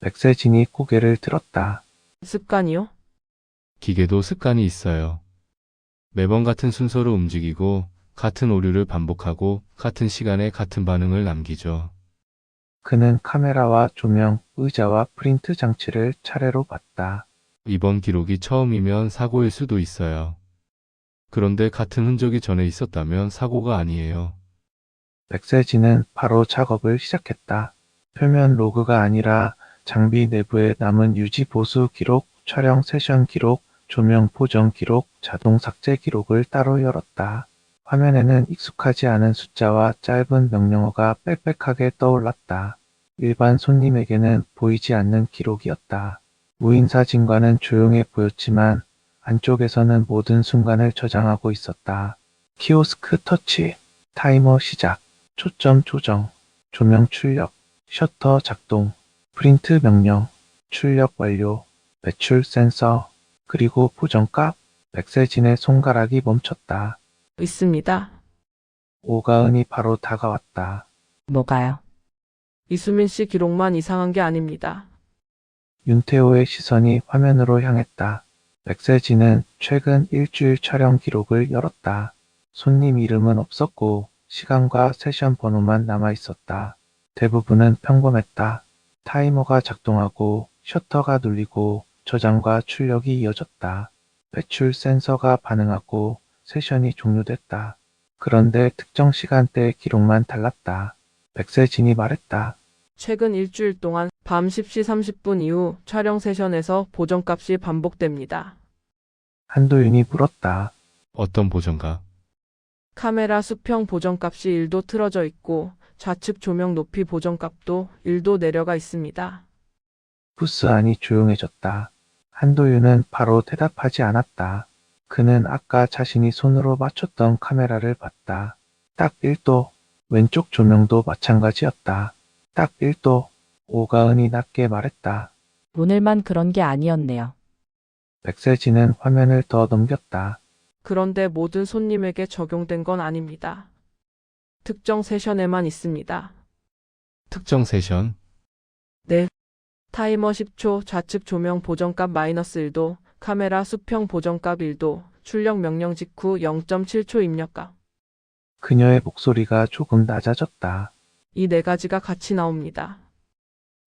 백세진이 고개를 들었다. 습관이요? 기계도 습관이 있어요. 매번 같은 순서로 움직이고 같은 오류를 반복하고 같은 시간에 같은 반응을 남기죠. 그는 카메라와 조명, 의자와 프린트 장치를 차례로 봤다. 이번 기록이 처음이면 사고일 수도 있어요. 그런데 같은 흔적이 전에 있었다면 사고가 아니에요. 백세진은 바로 작업을 시작했다. 표면 로그가 아니라 장비 내부에 남은 유지 보수 기록, 촬영 세션 기록, 조명 보정 기록, 자동 삭제 기록을 따로 열었다. 화면에는 익숙하지 않은 숫자와 짧은 명령어가 빽빽하게 떠올랐다. 일반 손님에게는 보이지 않는 기록이었다. 무인사진관은 조용해 보였지만 안쪽에서는 모든 순간을 저장하고 있었다. 키오스크 터치, 타이머 시작, 초점 조정, 조명 출력, 셔터 작동, 프린트 명령, 출력 완료, 배출 센서, 그리고 보정값. 백세진의 손가락이 멈췄다. 있습니다. 오가은이 바로 다가왔다. 뭐가요? 이수민 씨 기록만 이상한 게 아닙니다. 윤태호의 시선이 화면으로 향했다. 백세진은 최근 일주일 촬영 기록을 열었다. 손님 이름은 없었고 시간과 세션 번호만 남아 있었다. 대부분은 평범했다. 타이머가 작동하고 셔터가 눌리고 저장과 출력이 이어졌다. 배출 센서가 반응하고 세션이 종료됐다. 그런데 특정 시간대의 기록만 달랐다. 백세진이 말했다. 최근 일주일 동안 밤 10시 30분 이후 촬영 세션에서 보정값이 반복됩니다. 한도윤이 물었다. 어떤 보정가? 카메라 수평 보정값이 1도 틀어져 있고 좌측 조명 높이 보정값도 1도 내려가 있습니다. 부스 안이 조용해졌다. 한도윤은 바로 대답하지 않았다. 그는 아까 자신이 손으로 맞췄던 카메라를 봤다. 딱 1도. 왼쪽 조명도 마찬가지였다. 딱 1도. 오가은이 낮게 말했다. 오늘만 그런 게 아니었네요. 백세진은 화면을 더 넘겼다. 그런데 모든 손님에게 적용된 건 아닙니다. 특정 세션에만 있습니다. 특정 세션? 타이머 10초, 좌측 조명 보정값 -1도, 카메라 수평 보정값 1도, 출력 명령 직후 0.7초 입력값. 그녀의 목소리가 조금 낮아졌다. 이 네 가지가 같이 나옵니다.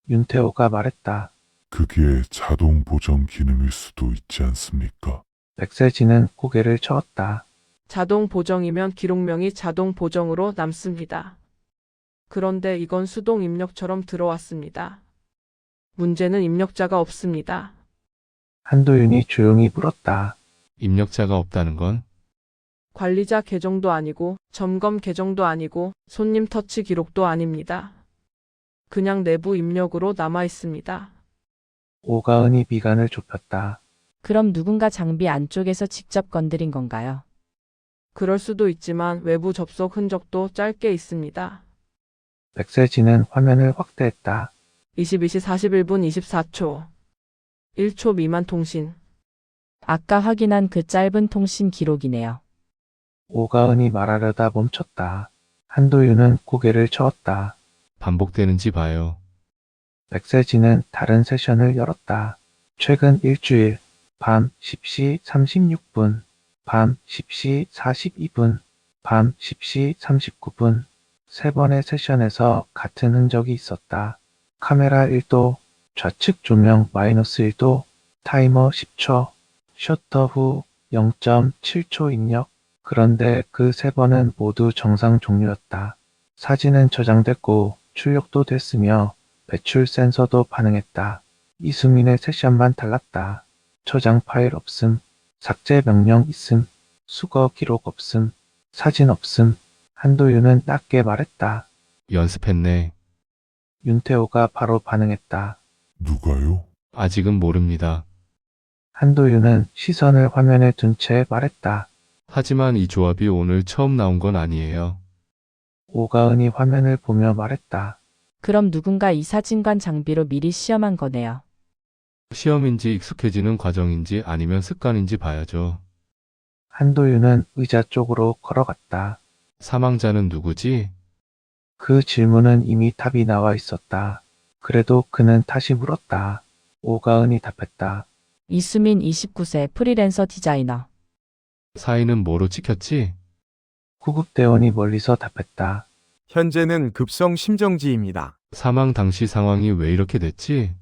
윤태호가 말했다. 그게 자동 보정 기능일 수도 있지 않습니까? 백세진은 고개를 저었다. 자동 보정이면 기록명이 자동 보정으로 남습니다. 그런데 이건 수동 입력처럼 들어왔습니다. 문제는 입력자가 없습니다. 한도윤이 조용히 물었다. 입력자가 없다는 건? 관리자 계정도 아니고 점검 계정도 아니고 손님 터치 기록도 아닙니다. 그냥 내부 입력으로 남아 있습니다. 오가은이 미간을 좁혔다. 그럼 누군가 장비 안쪽에서 직접 건드린 건가요? 그럴 수도 있지만 외부 접속 흔적도 짧게 있습니다. 백세진은 화면을 확대했다. 22시 41분 24초. 1초 미만 통신. 아까 확인한 그 짧은 통신 기록이네요. 오가은이 말하려다 멈췄다. 한도윤은 고개를 저었다. 반복되는지 봐요. 백세진은 다른 세션을 열었다. 최근 일주일, 밤 10시 36분, 밤 10시 42분, 밤 10시 39분, 세 번의 세션에서 같은 흔적이 있었다. 카메라 1도, 좌측 조명 -1도, 타이머 10초, 셔터 후 0.7초 입력. 그런데 그 세 번은 모두 정상 종료였다. 사진은 저장됐고 출력도 됐으며 배출 센서도 반응했다. 이수민의 세션만 달랐다. 저장 파일 없음, 삭제 명령 있음, 수거 기록 없음, 사진 없음. 한도윤은 낮게 말했다. 연습했네. 윤태호가 바로 반응했다. 누가요? 아직은 모릅니다. 한도윤은 시선을 화면에 둔 채 말했다. 하지만 이 조합이 오늘 처음 나온 건 아니에요. 오가은이 화면을 보며 말했다. 그럼 누군가 이 사진관 장비로 미리 시험한 거네요. 시험인지 익숙해지는 과정인지 아니면 습관인지 봐야죠. 한도윤은 의자 쪽으로 걸어갔다. 사망자는 누구지? 그 질문은 이미 답이 나와 있었다. 그래도 그는 다시 물었다. 오가은이 답했다. 이수민 29세 프리랜서 디자이너. 사인은 뭐로 찍혔지? 구급대원이 멀리서 답했다. 현재는 급성 심정지입니다. 사망 당시 상황이 왜 이렇게 됐지?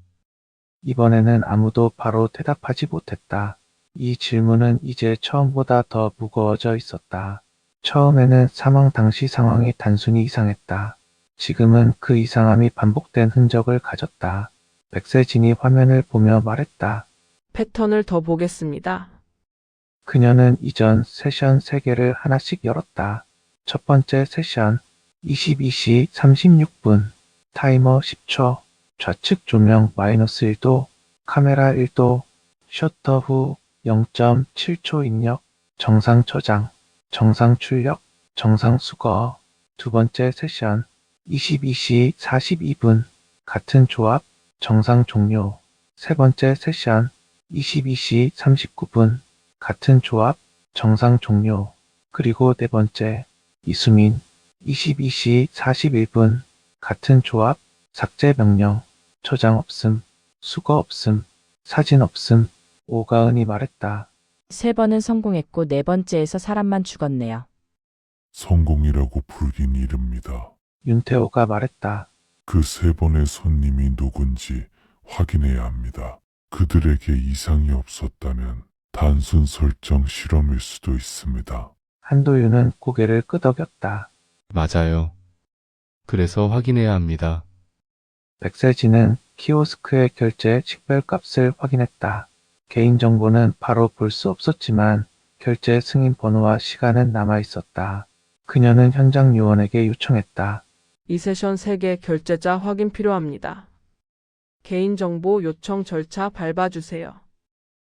이번에는 아무도 바로 대답하지 못했다. 이 질문은 이제 처음보다 더 무거워져 있었다. 처음에는 사망 당시 상황이 단순히 이상했다. 지금은 그 이상함이 반복된 흔적을 가졌다. 백세진이 화면을 보며 말했다. 패턴을 더 보겠습니다. 그녀는 이전 세션 3개를 하나씩 열었다. 첫 번째 세션 22시 36분, 타이머 10초, 좌측 조명 -1도, 카메라 1도, 셔터 후 0.7초 입력, 정상 저장, 정상 출력, 정상 수거. 두 번째 세션 22시 42분, 같은 조합, 정상 종료. 세 번째 세션 22시 39분, 같은 조합, 정상 종료. 그리고 네 번째, 이수민, 22시 41분, 같은 조합, 삭제 명령, 저장 없음, 수거 없음, 사진 없음. 오가은이 말했다. 3번은 성공했고 4번째에서 사람만 죽었네요. 성공이라고 부르긴 이릅니다. 윤태호가 말했다. 그 3번의 손님이 누군지 확인해야 합니다. 그들에게 이상이 없었다면 단순 설정 실험일 수도 있습니다. 한도윤은 고개를 끄덕였다. 맞아요. 그래서 확인해야 합니다. 백세진은 키오스크의 결제 식별값을 확인했다. 개인정보는 바로 볼 수 없었지만 결제 승인 번호와 시간은 남아 있었다. 그녀는 현장 요원에게 요청했다. 이 세션 3개 결제자 확인 필요합니다. 개인정보 요청 절차 밟아주세요.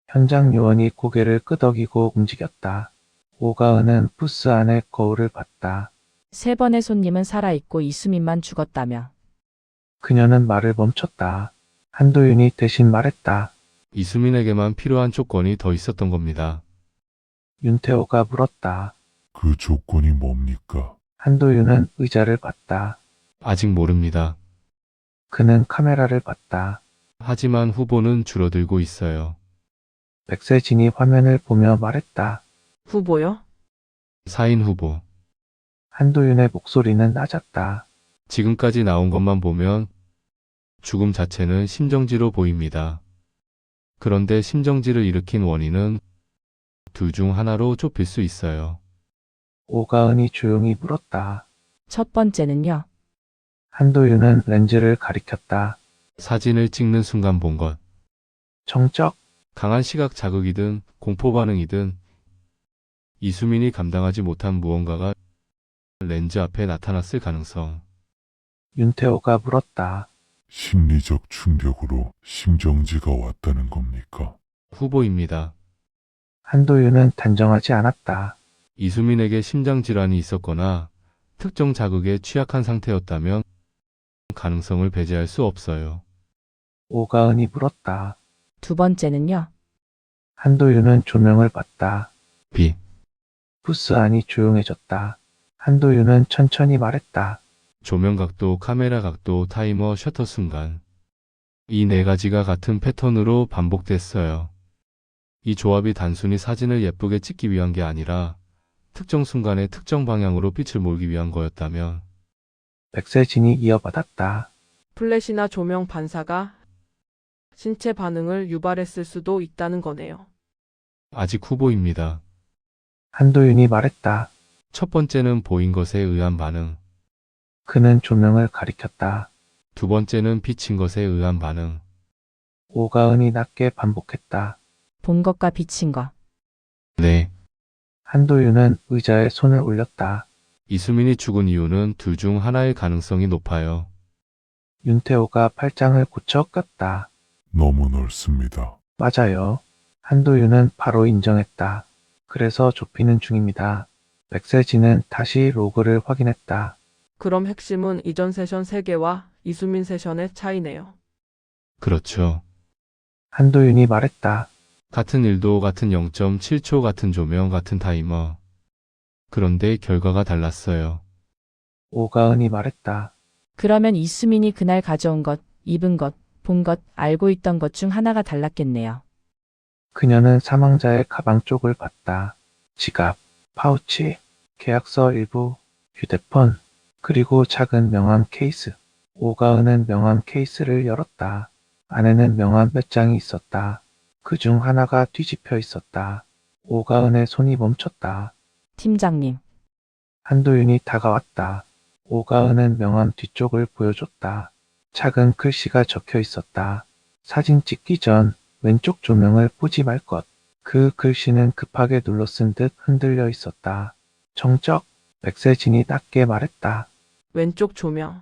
현장 요원이 고개를 끄덕이고 움직였다. 오가은은 부스 안의 거울을 봤다. 3번의 손님은 살아있고 이수민만 죽었다며. 그녀는 말을 멈췄다. 한도윤이 대신 말했다. 이수민에게만 필요한 조건이 더 있었던 겁니다. 윤태호가 물었다. 그 조건이 뭡니까? 한도윤은 의자를 봤다. 아직 모릅니다. 그는 카메라를 봤다. 하지만 후보는 줄어들고 있어요. 백세진이 화면을 보며 말했다. 후보요? 사인 후보. 한도윤의 목소리는 낮았다. 지금까지 나온 것만 보면 죽음 자체는 심정지로 보입니다. 그런데 심정지를 일으킨 원인은 둘 중 하나로 좁힐 수 있어요. 오가은이 조용히 물었다. 첫 번째는요. 한도윤은 렌즈를 가리켰다. 사진을 찍는 순간 본 것. 정적, 강한 시각 자극이든 공포 반응이든 이수민이 감당하지 못한 무언가가 렌즈 앞에 나타났을 가능성. 윤태호가 물었다. 심리적 충격으로 심정지가 왔다는 겁니까? 후보입니다. 한도윤은 단정하지 않았다. 이수민에게 심장질환이 있었거나 특정 자극에 취약한 상태였다면 가능성을 배제할 수 없어요. 오가은이 물었다. 두 번째는요. 한도윤은 조명을 봤다. B. 부스 안이 조용해졌다. 한도윤은 천천히 말했다. 조명 각도, 카메라 각도, 타이머, 셔터 순간. 이 4가지가 같은 패턴으로 반복됐어요. 이 조합이 단순히 사진을 예쁘게 찍기 위한 게 아니라 특정 순간에 특정 방향으로 빛을 몰기 위한 거였다면 백세진이 이어받았다. 플래시나 조명 반사가 신체 반응을 유발했을 수도 있다는 거네요. 아직 후보입니다. 한도윤이 말했다. 첫 번째는 보인 것에 의한 반응. 그는 조명을 가리켰다. 두 번째는 비친 것에 의한 반응. 오가은이 낮게 반복했다. 본 것과 비친 것. 네. 한도윤은 의자에 손을 올렸다. 이수민이 죽은 이유는 둘 중 하나일 가능성이 높아요. 윤태호가 팔짱을 고쳐 꼈다. 너무 넓습니다. 맞아요. 한도윤은 바로 인정했다. 그래서 좁히는 중입니다. 백세진은 다시 로그를 확인했다. 그럼 핵심은 이전 세션 3개와 이수민 세션의 차이네요. 그렇죠. 한도윤이 말했다. 같은 일도 같은 0.7초 같은 조명 같은 타이머. 그런데 결과가 달랐어요. 오가은이 말했다. 그러면 이수민이 그날 가져온 것, 입은 것, 본 것, 알고 있던 것 중 하나가 달랐겠네요. 그녀는 사망자의 가방 쪽을 봤다. 지갑, 파우치, 계약서 일부, 휴대폰, 그리고 작은 명함 케이스. 오가은은 명함 케이스를 열었다. 안에는 명함 몇 장이 있었다. 그중 하나가 뒤집혀 있었다. 오가은의 손이 멈췄다. 팀장님, 한도윤이 다가왔다. 오가은은 명함 뒤쪽을 보여줬다. 작은 글씨가 적혀 있었다. 사진 찍기 전 왼쪽 조명을 보지 말 것. 그 글씨는 급하게 눌러 쓴 듯 흔들려 있었다. 정적, 백세진이 낮게 말했다. 왼쪽 조명.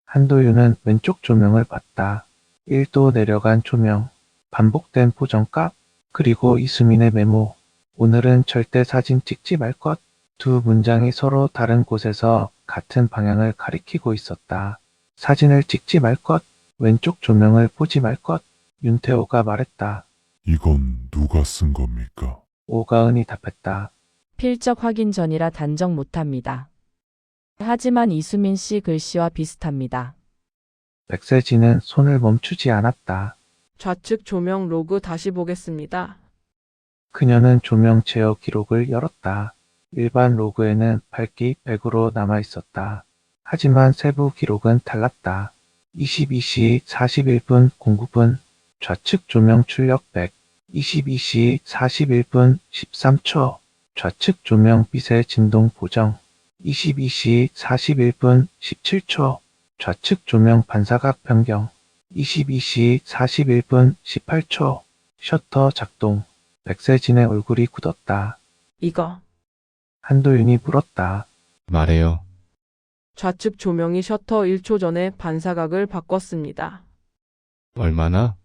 한도윤은 왼쪽 조명을 봤다. 1도 내려간 조명, 반복된 보정값, 그리고 이수민의 메모. 오늘은 절대 사진 찍지 말 것. 두 문장이 서로 다른 곳에서 같은 방향을 가리키고 있었다. 사진을 찍지 말 것. 왼쪽 조명을 보지 말 것. 윤태호가 말했다. 이건 누가 쓴 겁니까? 오가은이 답했다. 필적 확인 전이라 단정 못합니다. 하지만 이수민 씨 글씨와 비슷합니다. 백세진은 손을 멈추지 않았다. 좌측 조명 로그 다시 보겠습니다. 그녀는 조명 제어 기록을 열었다. 일반 로그에는 밝기 100으로 남아 있었다. 하지만 세부 기록은 달랐다. 22시 41분 09분 좌측 조명 출력 100, 22시 41분 13초 좌측 조명 빛의 진동 보정, 22시 41분 17초 좌측 조명 반사각 변경, 22시 41분 18초 셔터 작동. 백세진의 얼굴이 굳었다. 이거. 한도윤이 물었다. 말해요. 좌측 조명이 셔터 1초 전에 반사각을 바꿨습니다. 얼마나?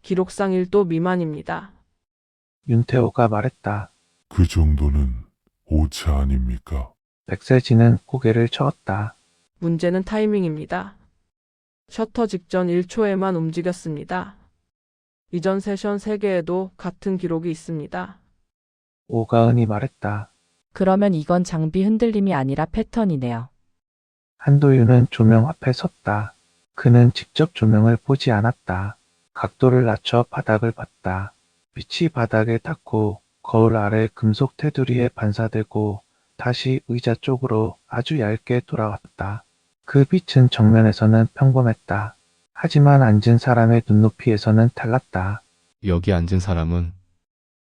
기록상 1도 미만입니다. 윤태호가 말했다. 그 정도는 오차 아닙니까? 백세진은 고개를 저었다. 문제는 타이밍입니다. 셔터 직전 1초에만 움직였습니다. 이전 세션 3개에도 같은 기록이 있습니다. 오가은이 말했다. 그러면 이건 장비 흔들림이 아니라 패턴이네요. 한도윤은 조명 앞에 섰다. 그는 직접 조명을 보지 않았다. 각도를 낮춰 바닥을 봤다. 빛이 바닥에 닿고 거울 아래 금속 테두리에 반사되고 다시 의자 쪽으로 아주 얇게 돌아왔다. 그 빛은 정면에서는 평범했다. 하지만 앉은 사람의 눈높이에서는 달랐다. 여기 앉은 사람은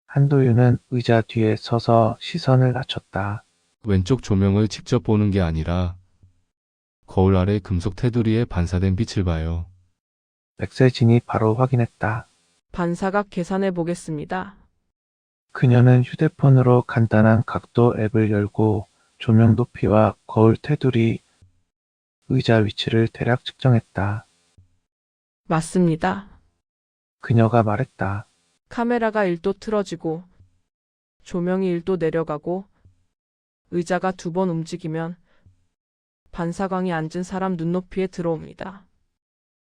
한도윤은 의자 뒤에 서서 시선을 낮췄다. 왼쪽 조명을 직접 보는 게 아니라 거울 아래 금속 테두리에 반사된 빛을 봐요. 백세진이 바로 확인했다. 반사각 계산해 보겠습니다. 그녀는 휴대폰으로 간단한 각도 앱을 열고 조명 높이와 거울 테두리, 의자 위치를 대략 측정했다. 맞습니다. 그녀가 말했다. 카메라가 1도 틀어지고 조명이 1도 내려가고 의자가 2번 움직이면 반사광이 앉은 사람 눈높이에 들어옵니다.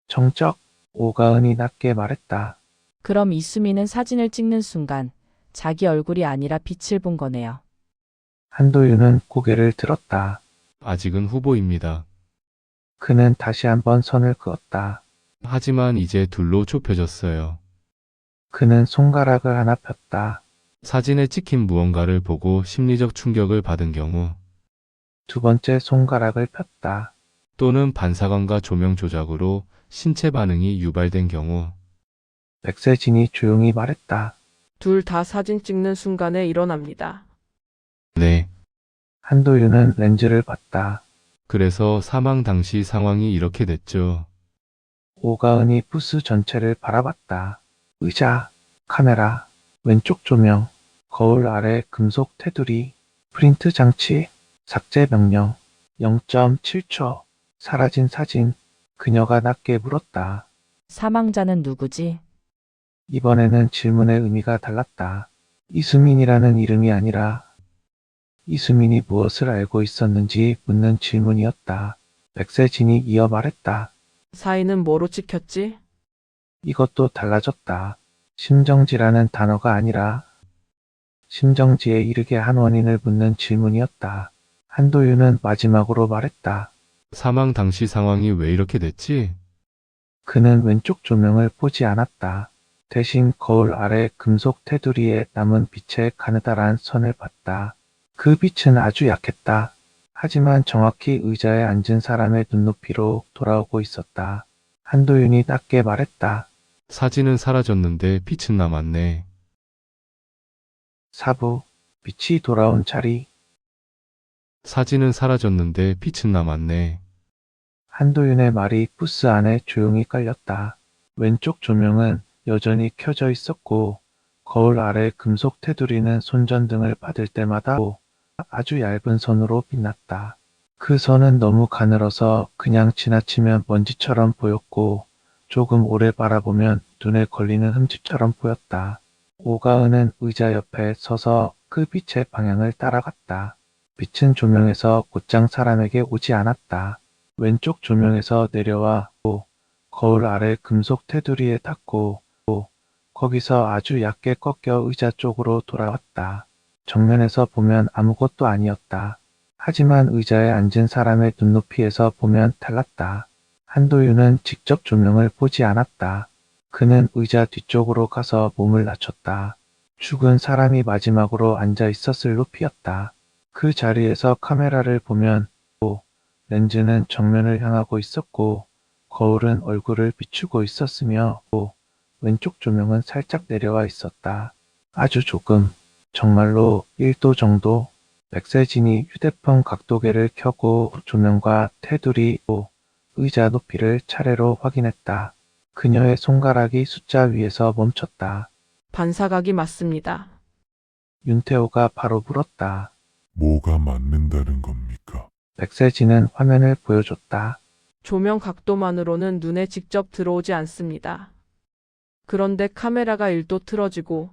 정적, 오가은이 낮게 말했다. 그럼 이수민은 사진을 찍는 순간 자기 얼굴이 아니라 빛을 본 거네요. 한도윤은 고개를 들었다. 아직은 후보입니다. 그는 다시 한번 선을 그었다. 하지만 이제 둘로 좁혀졌어요. 그는 손가락을 하나 폈다. 사진에 찍힌 무언가를 보고 심리적 충격을 받은 경우 두 번째 손가락을 폈다. 또는 반사광과 조명 조작으로 신체 반응이 유발된 경우 백세진이 조용히 말했다. 둘 다 사진 찍는 순간에 일어납니다. 네. 한도윤은 렌즈를 봤다. 그래서 사망 당시 상황이 이렇게 됐죠. 오가은이 부스 전체를 바라봤다. 의자, 카메라, 왼쪽 조명, 거울 아래 금속 테두리, 프린트 장치, 삭제 명령, 0.7초, 사라진 사진. 그녀가 낮게 물었다. 사망자는 누구지? 이번에는 질문의 의미가 달랐다. 이수민이라는 이름이 아니라 이수민이 무엇을 알고 있었는지 묻는 질문이었다. 백세진이 이어 말했다. 사인은 뭐로 찍혔지? 이것도 달라졌다. 심정지라는 단어가 아니라 심정지에 이르게 한 원인을 묻는 질문이었다. 한도윤은 마지막으로 말했다. 사망 당시 상황이 왜 이렇게 됐지? 그는 왼쪽 조명을 보지 않았다. 대신 거울 아래 금속 테두리에 남은 빛의 가느다란 선을 봤다. 그 빛은 아주 약했다. 하지만 정확히 의자에 앉은 사람의 눈높이로 돌아오고 있었다. 한도윤이 낮게 말했다. 사진은 사라졌는데 빛은 남았네. 사부, 빛이 돌아온 자리. 사진은 사라졌는데 빛은 남았네. 한도윤의 말이 부스 안에 조용히 깔렸다. 왼쪽 조명은 여전히 켜져 있었고 거울 아래 금속 테두리는 손전등을 받을 때마다 아주 얇은 선으로 빛났다. 그 선은 너무 가늘어서 그냥 지나치면 먼지처럼 보였고 조금 오래 바라보면 눈에 걸리는 흠집처럼 보였다. 오가은은 의자 옆에 서서 그 빛의 방향을 따라갔다. 빛은 조명에서 곧장 사람에게 오지 않았다. 왼쪽 조명에서 내려와 거울 아래 금속 테두리에 닿고 거기서 아주 얕게 꺾여 의자 쪽으로 돌아왔다. 정면에서 보면 아무것도 아니었다. 하지만 의자에 앉은 사람의 눈높이에서 보면 달랐다. 한도윤은 직접 조명을 보지 않았다. 그는 의자 뒤쪽으로 가서 몸을 낮췄다. 죽은 사람이 마지막으로 앉아 있었을 높이였다. 그 자리에서 카메라를 보면 렌즈는 정면을 향하고 있었고 거울은 얼굴을 비추고 있었으며 왼쪽 조명은 살짝 내려와 있었다. 아주 조금, 정말로 1도 정도. 백세진이 휴대폰 각도계를 켜고 조명과 테두리, 의자 높이를 차례로 확인했다. 그녀의 손가락이 숫자 위에서 멈췄다. 반사각이 맞습니다. 윤태호가 바로 물었다. 뭐가 맞는다는 겁니까? 백세진은 화면을 보여줬다. 조명 각도만으로는 눈에 직접 들어오지 않습니다. 그런데 카메라가 1도 틀어지고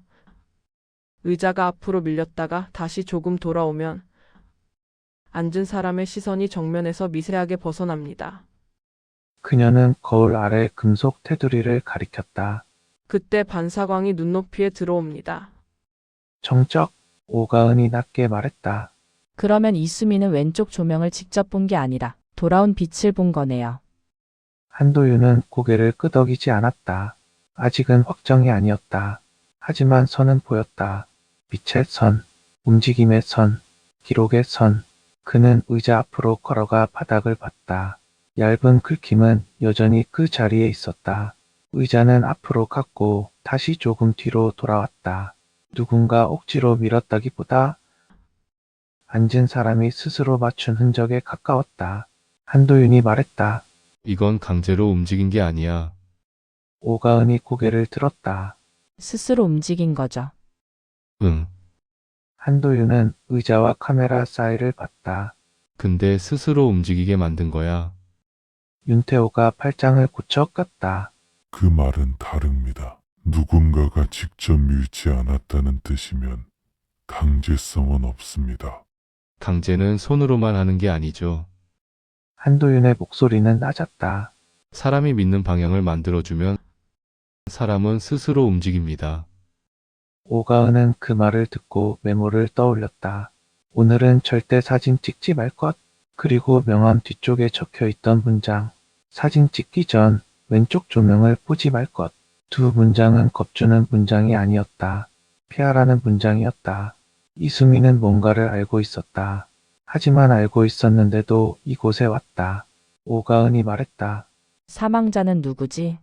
의자가 앞으로 밀렸다가 다시 조금 돌아오면 앉은 사람의 시선이 정면에서 미세하게 벗어납니다. 그녀는 거울 아래 금속 테두리를 가리켰다. 그때 반사광이 눈높이에 들어옵니다. 정적, 오가은이 낮게 말했다. 그러면 이수민은 왼쪽 조명을 직접 본 게 아니라 돌아온 빛을 본 거네요. 한도윤은 고개를 끄덕이지 않았다. 아직은 확정이 아니었다. 하지만 선은 보였다. 빛의 선, 움직임의 선, 기록의 선. 그는 의자 앞으로 걸어가 바닥을 봤다. 얇은 긁힘은 여전히 그 자리에 있었다. 의자는 앞으로 갔고 다시 조금 뒤로 돌아왔다. 누군가 억지로 밀었다기보다 앉은 사람이 스스로 맞춘 흔적에 가까웠다. 한도윤이 말했다. 이건 강제로 움직인 게 아니야. 오가은이 고개를 들었다. 스스로 움직인 거죠. 응. 한도윤은 의자와 카메라 사이를 봤다. 근데 스스로 움직이게 만든 거야. 윤태호가 팔짱을 고쳐 꼈다. 그 말은 다릅니다. 누군가가 직접 밀지 않았다는 뜻이면 강제성은 없습니다. 강제는 손으로만 하는 게 아니죠. 한도윤의 목소리는 낮았다. 사람이 믿는 방향을 만들어주면 사람은 스스로 움직입니다. 오가은은 그 말을 듣고 메모를 떠올렸다. 오늘은 절대 사진 찍지 말 것. 그리고 명함 뒤쪽에 적혀 있던 문장. 사진 찍기 전 왼쪽 조명을 보지 말 것. 두 문장은 겁주는 문장이 아니었다. 피하라는 문장이었다. 이수민은 뭔가를 알고 있었다. 하지만 알고 있었는데도 이곳에 왔다. 오가은이 말했다. 사망자는 누구지?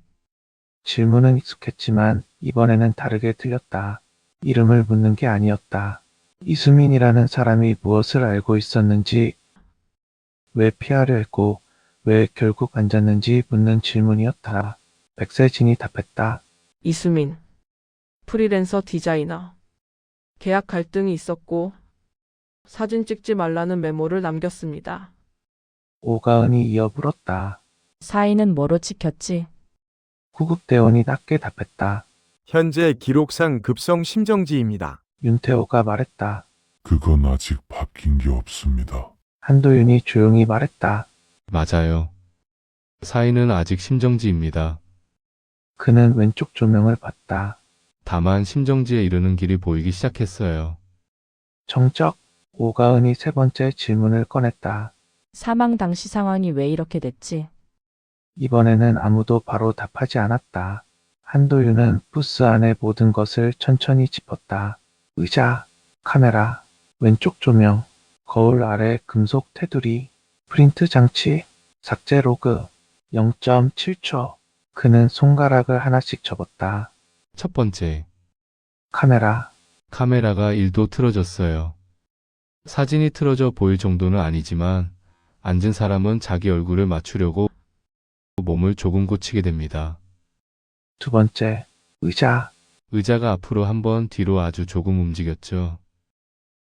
질문은 익숙했지만 이번에는 다르게 들렸다. 이름을 묻는 게 아니었다. 이수민이라는 사람이 무엇을 알고 있었는지, 왜 피하려 했고, 왜 결국 앉았는지 묻는 질문이었다. 백세진이 답했다. 이수민, 프리랜서 디자이너. 계약 갈등이 있었고 사진 찍지 말라는 메모를 남겼습니다. 오가은이 이어 물었다. 사인은 뭐로 찍혔지? 구급대원이 낮게 답했다. 현재 기록상 급성 심정지입니다. 윤태호가 말했다. 그건 아직 바뀐 게 없습니다. 한도윤이 조용히 말했다. 맞아요. 사인은 아직 심정지입니다. 그는 왼쪽 조명을 봤다. 다만 심정지에 이르는 길이 보이기 시작했어요. 정적, 오가은이 세 번째 질문을 꺼냈다. 사망 당시 상황이 왜 이렇게 됐지? 이번에는 아무도 바로 답하지 않았다. 한도윤은 부스 안의 모든 것을 천천히 짚었다. 의자, 카메라, 왼쪽 조명, 거울 아래 금속 테두리, 프린트 장치, 삭제 로그, 0.7초. 그는 손가락을 하나씩 접었다. 첫 번째, 카메라, 카메라가 1도 틀어졌어요. 사진이 틀어져 보일 정도는 아니지만 앉은 사람은 자기 얼굴을 맞추려고 몸을 조금 고치게 됩니다. 두 번째, 의자, 의자가 앞으로 한 번 뒤로 아주 조금 움직였죠.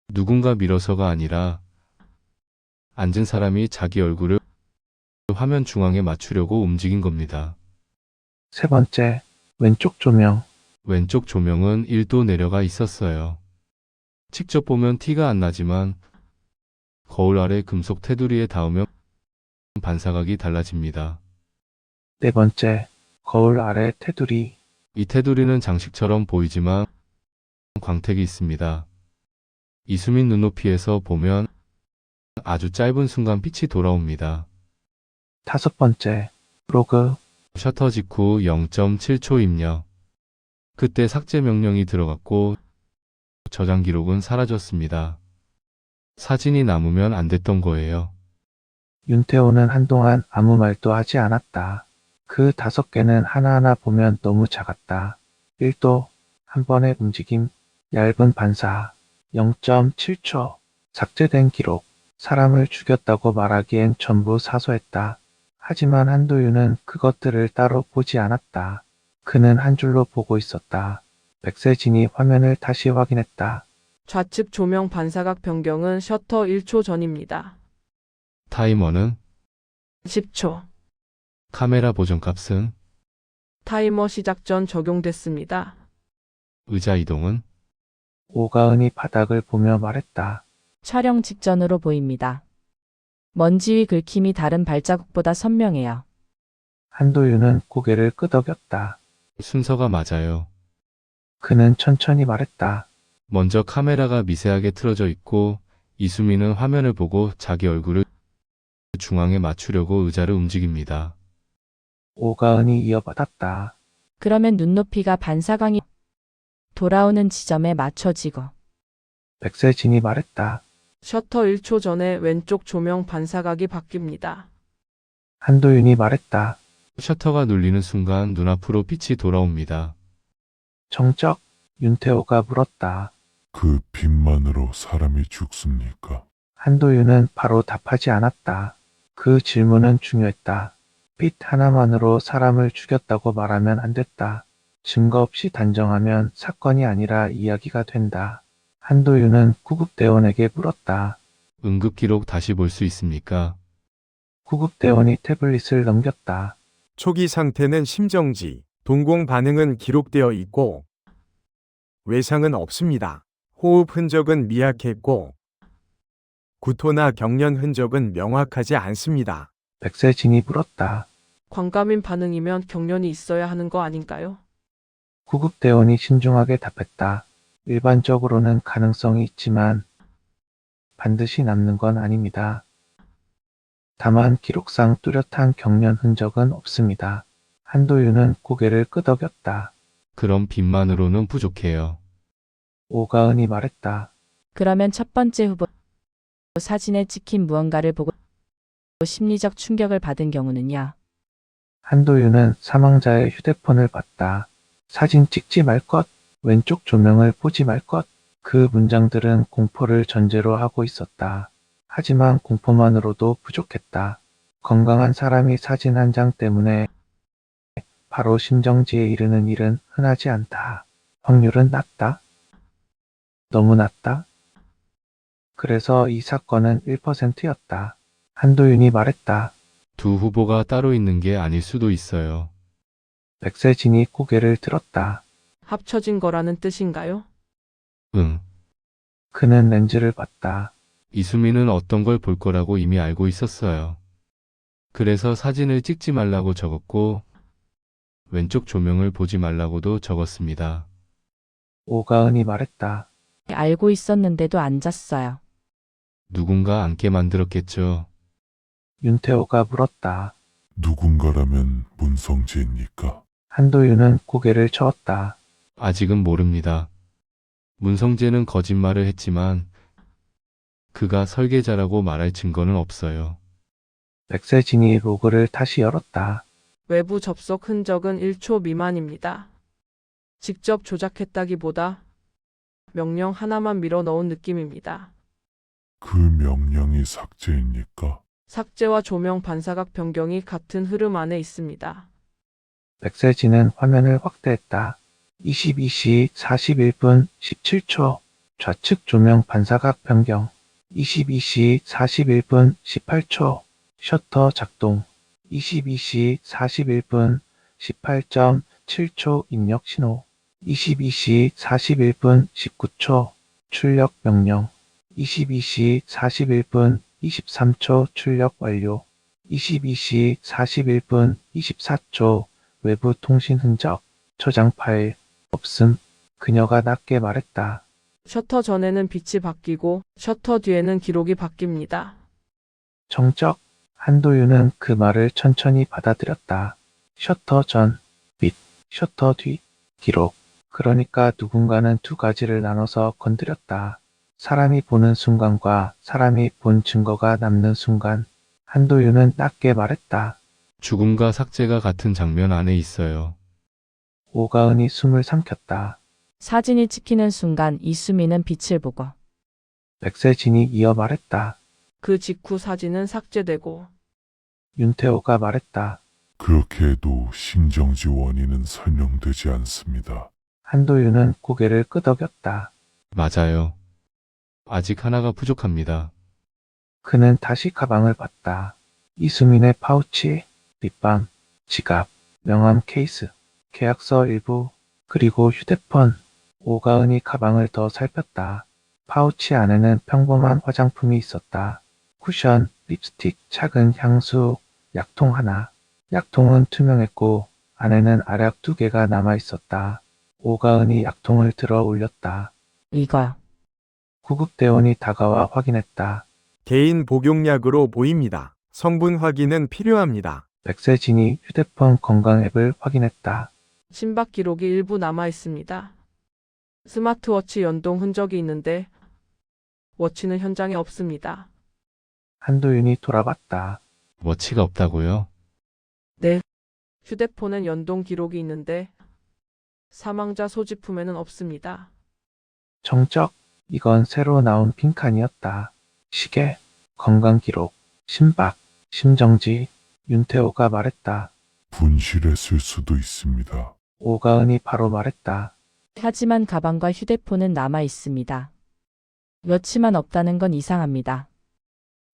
누군가 밀어서가 아니라 앉은 사람이 자기 얼굴을 화면 중앙에 맞추려고 움직인 겁니다. 세 번째, 왼쪽 조명, 왼쪽 조명은 1도 내려가 있었어요. 직접 보면 티가 안 나지만 거울 아래 금속 테두리에 닿으면 반사각이 달라집니다. 네 번째, 거울 아래 테두리, 이 테두리는 장식처럼 보이지만 광택이 있습니다. 이수민 눈높이에서 보면 아주 짧은 순간 빛이 돌아옵니다. 다섯 번째, 로그, 셔터 직후 0.7초 입력. 그때 삭제 명령이 들어갔고 저장 기록은 사라졌습니다. 사진이 남으면 안 됐던 거예요. 윤태호는 한동안 아무 말도 하지 않았다. 그 5개는 하나하나 보면 너무 작았다. 1도, 한 번의 움직임, 얇은 반사, 0.7초, 삭제된 기록, 사람을 죽였다고 말하기엔 전부 사소했다. 하지만 한도윤은 그것들을 따로 보지 않았다. 그는 한 줄로 보고 있었다. 백세진이 화면을 다시 확인했다. 좌측 조명 반사각 변경은 셔터 1초 전입니다. 타이머는 10초. 카메라 보정값은 타이머 시작 전 적용됐습니다. 의자 이동은 오가은이 바닥을 보며 말했다. 촬영 직전으로 보입니다. 먼지 위 긁힘이 다른 발자국보다 선명해요. 한도윤은 고개를 끄덕였다. 순서가 맞아요. 그는 천천히 말했다. 먼저 카메라가 미세하게 틀어져 있고 이수민은 화면을 보고 자기 얼굴을 중앙에 맞추려고 의자를 움직입니다. 오가은이 이어받았다. 그러면 눈높이가 반사광이 돌아오는 지점에 맞춰지고 백세진이 말했다. 셔터 1초 전에 왼쪽 조명 반사각이 바뀝니다. 한도윤이 말했다. 셔터가 눌리는 순간 눈앞으로 빛이 돌아옵니다. 정적, 윤태호가 물었다. 그 빛만으로 사람이 죽습니까? 한도윤은 바로 답하지 않았다. 그 질문은 중요했다. 빛 하나만으로 사람을 죽였다고 말하면 안 됐다. 증거 없이 단정하면 사건이 아니라 이야기가 된다. 한도윤은 구급대원에게 물었다. 응급기록 다시 볼 수 있습니까? 구급대원이 태블릿을 넘겼다. 초기 상태는 심정지, 동공 반응은 기록되어 있고 외상은 없습니다. 호흡 흔적은 미약했고 구토나 경련 흔적은 명확하지 않습니다. 백세진이 물었다. 광감인 반응이면 경련이 있어야 하는 거 아닌가요? 구급대원이 신중하게 답했다. 일반적으로는 가능성이 있지만 반드시 남는 건 아닙니다. 다만 기록상 뚜렷한 경련 흔적은 없습니다. 한도윤은 고개를 끄덕였다. 그럼 빛만으로는 부족해요. 오가은이 말했다. 그러면 첫 번째 후보 사진에 찍힌 무언가를 보고 심리적 충격을 받은 경우는요. 한도윤은 사망자의 휴대폰을 봤다. 사진 찍지 말 것, 왼쪽 조명을 보지 말 것. 그 문장들은 공포를 전제로 하고 있었다. 하지만 공포만으로도 부족했다. 건강한 사람이 사진 한 장 때문에 바로 심정지에 이르는 일은 흔하지 않다. 확률은 낮다. 너무 낮다. 그래서 이 사건은 1%였다. 한도윤이 말했다. 두 후보가 따로 있는 게 아닐 수도 있어요. 백세진이 고개를 들었다. 합쳐진 거라는 뜻인가요? 응. 그는 렌즈를 봤다. 이수민은 어떤 걸 볼 거라고 이미 알고 있었어요. 그래서 사진을 찍지 말라고 적었고 왼쪽 조명을 보지 말라고도 적었습니다. 오가은이 말했다. 알고 있었는데도 앉았어요. 누군가 앉게 만들었겠죠. 윤태호가 물었다. 누군가라면 문성재입니까? 한도윤은 고개를 저었다. 아직은 모릅니다. 문성재는 거짓말을 했지만 그가 설계자라고 말할 증거는 없어요. 백세진이 로그를 다시 열었다. 외부 접속 흔적은 1초 미만입니다. 직접 조작했다기보다 명령 하나만 밀어 넣은 느낌입니다. 그 명령이 삭제입니까? 삭제와 조명 반사각 변경이 같은 흐름 안에 있습니다. 백세진은 화면을 확대했다. 22시 41분 17초. 좌측 조명 반사각 변경. 22시 41분 18초. 셔터 작동. 22시 41분 18.7초 입력 신호. 22시 41분 19초. 출력 명령. 22시 41분 23초 출력 완료. 22시 41분 24초 외부 통신 흔적. 저장 파일. 없음. 그녀가 낮게 말했다. 셔터 전에는 빛이 바뀌고 셔터 뒤에는 기록이 바뀝니다. 정적. 한도윤은 그 말을 천천히 받아들였다. 셔터 전, 빛, 셔터 뒤, 기록. 그러니까 누군가는 두 가지를 나눠서 건드렸다. 사람이 보는 순간과 사람이 본 증거가 남는 순간. 한도윤은 낮게 말했다. 죽음과 삭제가 같은 장면 안에 있어요. 오가은이 숨을 삼켰다. 사진이 찍히는 순간 이수미는 빛을 보고 백세진이 이어 말했다. 그 직후 사진은 삭제되고 윤태호가 말했다. 그렇게 해도 신정지 원인은 설명되지 않습니다. 한도윤은 고개를 끄덕였다. 맞아요. 아직 하나가 부족합니다. 그는 다시 가방을 봤다. 이수민의 파우치, 립밤, 지갑, 명함 케이스, 계약서 일부, 그리고 휴대폰. 오가은이 가방을 더 살폈다. 파우치 안에는 평범한 화장품이 있었다. 쿠션, 립스틱, 작은 향수, 약통 하나. 약통은 투명했고 안에는 알약 2개가 남아 있었다. 오가은이 약통을 들어 올렸다. 이거요. 구급대원이 다가와 확인했다. 개인 복용약으로 보입니다. 성분 확인은 필요합니다. 백세진이 휴대폰 건강 앱을 확인했다. 심박 기록이 일부 남아 있습니다. 스마트워치 연동 흔적이 있는데 워치는 현장에 없습니다. 한도윤이 돌아봤다. 워치가 없다고요? 네. 휴대폰엔 연동 기록이 있는데 사망자 소지품에는 없습니다. 정적, 이건 새로 나온 빈칸이었다. 시계, 건강기록, 심박, 심정지, 윤태호가 말했다. 분실했을 수도 있습니다. 오가은이 바로 말했다. 하지만 가방과 휴대폰은 남아 있습니다. 워치만 없다는 건 이상합니다.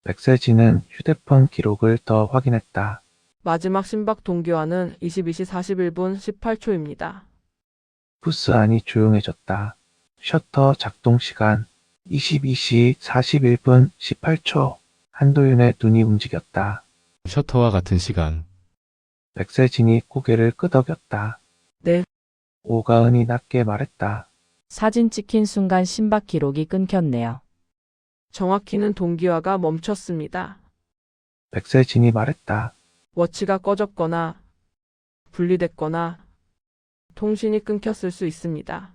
백세진은 휴대폰 기록을 더 확인했다. 마지막 심박 동기화는 22시 41분 18초입니다. 부스 안이 조용해졌다. 셔터 작동 시간 22시 41분 18초. 한도윤의 눈이 움직였다. 셔터와 같은 시간. 백세진이 고개를 끄덕였다. 네. 오가은이 낮게 말했다. 사진 찍힌 순간 심박 기록이 끊겼네요. 정확히는 동기화가 멈췄습니다. 백세진이 말했다. 워치가 꺼졌거나 분리됐거나 통신이 끊겼을 수 있습니다.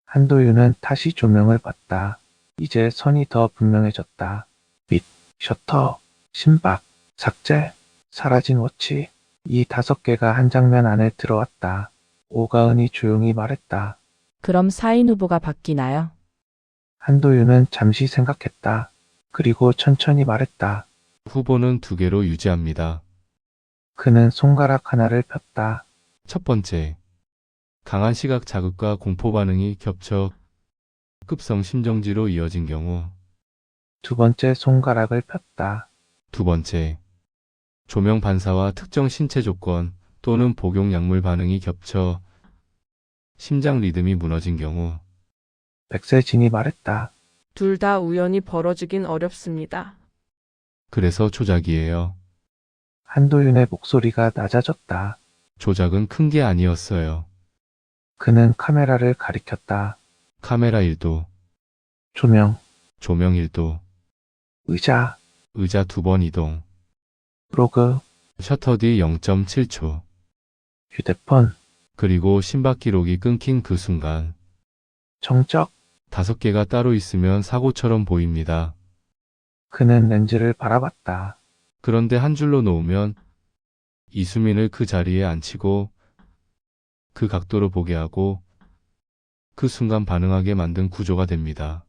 한도윤은 다시 조명을 봤다. 이제 선이 더 분명해졌다. 빛, 셔터, 심박, 삭제, 사라진 워치. 이 5개가 한 장면 안에 들어왔다. 오가은이 조용히 말했다. 그럼 사인 후보가 바뀌나요? 한도윤은 잠시 생각했다. 그리고 천천히 말했다. 후보는 2개로 유지합니다. 그는 손가락 하나를 폈다. 첫 번째, 강한 시각 자극과 공포 반응이 겹쳐 급성 심정지로 이어진 경우. 두 번째 손가락을 폈다. 두 번째, 조명 반사와 특정 신체 조건 또는 복용 약물 반응이 겹쳐 심장 리듬이 무너진 경우. 백세진이 말했다. 둘 다 우연히 벌어지긴 어렵습니다. 그래서 조작이에요. 한도윤의 목소리가 낮아졌다. 조작은 큰 게 아니었어요. 그는 카메라를 가리켰다. 카메라 1도, 조명, 조명 1도, 의자, 의자 2번 이동, 로그, 셔터 뒤 0.7초, 휴대폰, 그리고 심박 기록이 끊긴 그 순간 정적. 5개가 따로 있으면 사고처럼 보입니다. 그는 렌즈를 바라봤다. 그런데 한 줄로 놓으면 이수민을 그 자리에 앉히고 그 각도로 보게 하고 그 순간 반응하게 만든 구조가 됩니다.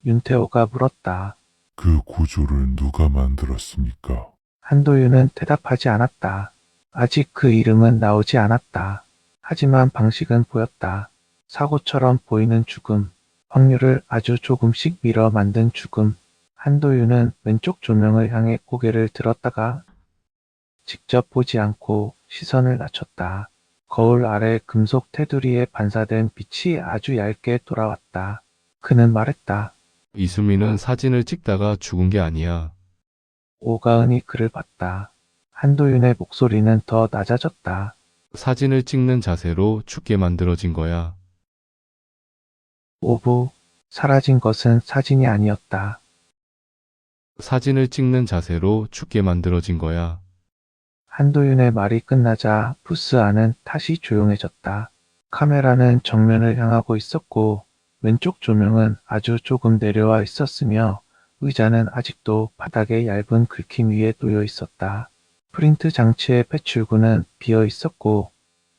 윤태호가 물었다. 그 구조를 누가 만들었습니까? 한도윤은 대답하지 않았다. 아직 그 이름은 나오지 않았다. 하지만 방식은 보였다. 사고처럼 보이는 죽음, 확률을 아주 조금씩 밀어 만든 죽음. 한도윤은 왼쪽 조명을 향해 고개를 들었다가 직접 보지 않고 시선을 낮췄다. 거울 아래 금속 테두리에 반사된 빛이 아주 얇게 돌아왔다. 그는 말했다. 이수민은 사진을 찍다가 죽은 게 아니야. 오가은이 그를 봤다. 한도윤의 목소리는 더 낮아졌다. 사진을 찍는 자세로 죽게 만들어진 거야. 오부, 사라진 것은 사진이 아니었다. 사진을 찍는 자세로 죽게 만들어진 거야. 한도윤의 말이 끝나자 부스 안은 다시 조용해졌다. 카메라는 정면을 향하고 있었고 왼쪽 조명은 아주 조금 내려와 있었으며 의자는 아직도 바닥에 얇은 긁힘 위에 놓여 있었다. 프린트 장치의 배출구는 비어 있었고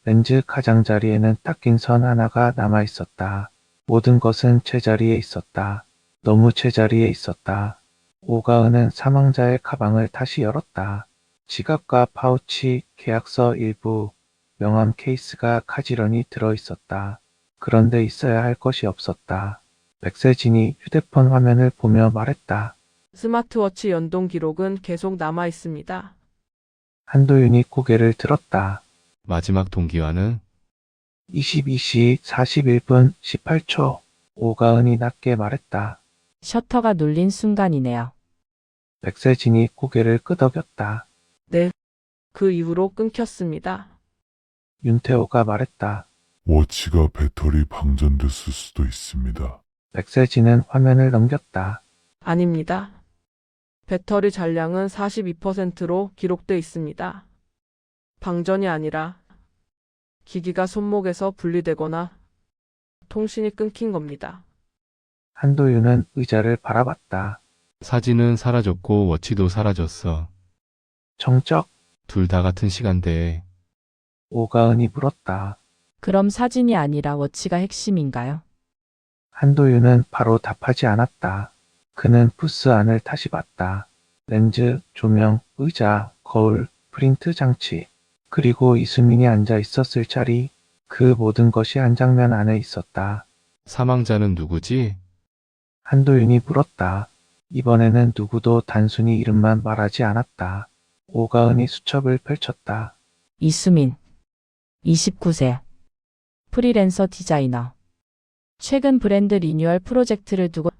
렌즈 가장자리에는 딱 낀 선 하나가 남아 있었다. 모든 것은 제자리에 있었다. 너무 제자리에 있었다. 오가은은 사망자의 가방을 다시 열었다. 지갑과 파우치, 계약서 일부, 명함 케이스가 가지런히 들어 있었다. 그런데 있어야 할 것이 없었다. 백세진이 휴대폰 화면을 보며 말했다. 스마트워치 연동 기록은 계속 남아 있습니다. 한도윤이 고개를 들었다. 마지막 동기화는 22시 41분 18초. 오가은이 낮게 말했다. 셔터가 눌린 순간이네요. 백세진이 고개를 끄덕였다. 그 이후로 끊겼습니다. 윤태호가 말했다. 워치가 배터리 방전됐을 수도 있습니다. 백세진은 화면을 넘겼다. 아닙니다. 배터리 잔량은 42%로 기록돼 있습니다. 방전이 아니라 기기가 손목에서 분리되거나 통신이 끊긴 겁니다. 한도윤은 의자를 바라봤다. 사진은 사라졌고 워치도 사라졌어. 정적. 둘 다 같은 시간대에. 오가은이 물었다. 그럼 사진이 아니라 워치가 핵심인가요? 한도윤은 바로 답하지 않았다. 그는 부스 안을 다시 봤다. 렌즈, 조명, 의자, 거울, 프린트 장치, 그리고 이수민이 앉아 있었을 자리, 그 모든 것이 한 장면 안에 있었다. 사망자는 누구지? 한도윤이 물었다. 이번에는 누구도 단순히 이름만 말하지 않았다. 오가은이 수첩을 펼쳤다. 이수민, 29세. 프리랜서 디자이너. 최근 브랜드 리뉴얼 프로젝트를 두고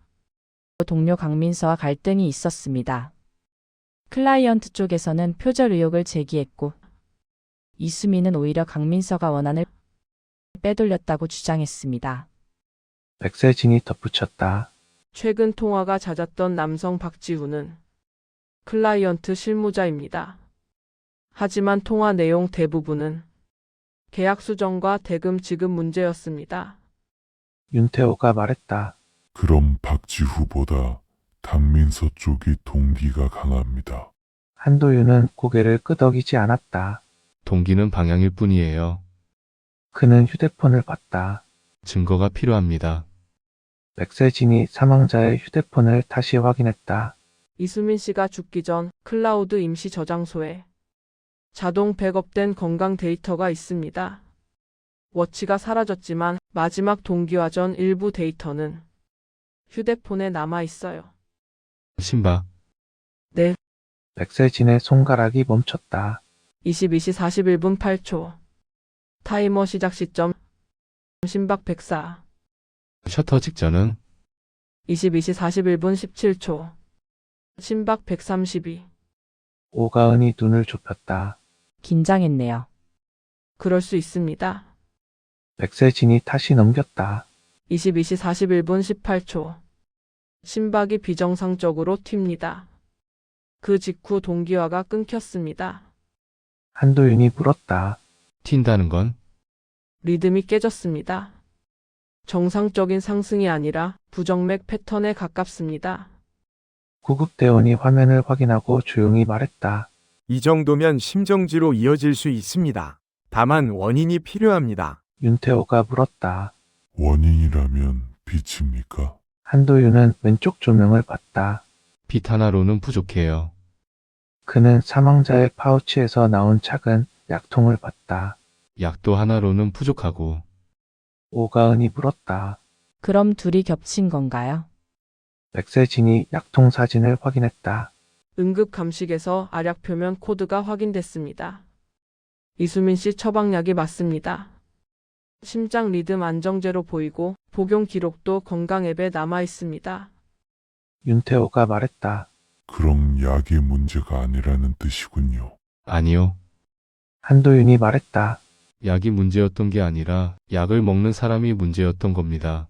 동료 강민서와 갈등이 있었습니다. 클라이언트 쪽에서는 표절 의혹을 제기했고 이수민은 오히려 강민서가 원한을 빼돌렸다고 주장했습니다. 백세진이 덧붙였다. 최근 통화가 잦았던 남성 박지훈은 클라이언트 실무자입니다. 하지만 통화 내용 대부분은 계약 수정과 대금 지급 문제였습니다. 윤태호가 말했다. 그럼 박지후보다 강민서 쪽이 동기가 강합니다. 한도윤은 고개를 끄덕이지 않았다. 동기는 방향일 뿐이에요. 그는 휴대폰을 봤다. 증거가 필요합니다. 백세진이 사망자의 휴대폰을 다시 확인했다. 이수민 씨가 죽기 전 클라우드 임시 저장소에 자동 백업된 건강 데이터가 있습니다. 워치가 사라졌지만 마지막 동기화 전 일부 데이터는 휴대폰에 남아 있어요. 심박. 백세진의 손가락이 멈췄다. 22시 41분 8초. 타이머 시작 시점. 심박 104. 셔터 직전은 22시 41분 17초. 심박 132. 오가은이 눈을 좁혔다. 긴장했네요. 그럴 수 있습니다. 백세진이 다시 넘겼다. 22시 41분 18초. 심박이 비정상적으로 튑니다. 그 직후 동기화가 끊겼습니다. 한도윤이 물었다. 튄다는 건 리듬이 깨졌습니다. 정상적인 상승이 아니라 부정맥 패턴에 가깝습니다. 구급대원이 화면을 확인하고 조용히 말했다. 이 정도면 심정지로 이어질 수 있습니다. 다만 원인이 필요합니다. 윤태호가 물었다. 원인이라면 빛입니까? 한도윤은 왼쪽 조명을 봤다. 빛 하나로는 부족해요. 그는 사망자의 파우치에서 나온 작은 약통을 봤다. 약도 하나로는 부족하고 오가은이 물었다. 그럼 둘이 겹친 건가요? 백세진이 약통 사진을 확인했다. 응급 감식에서 알약 표면 코드가 확인됐습니다. 이수민 씨 처방약이 맞습니다. 심장 리듬 안정제로 보이고 복용 기록도 건강 앱에 남아 있습니다. 윤태호가 말했다. 그럼 약이 문제가 아니라는 뜻이군요. 아니요. 한도윤이 말했다. 약이 문제였던 게 아니라 약을 먹는 사람이 문제였던 겁니다.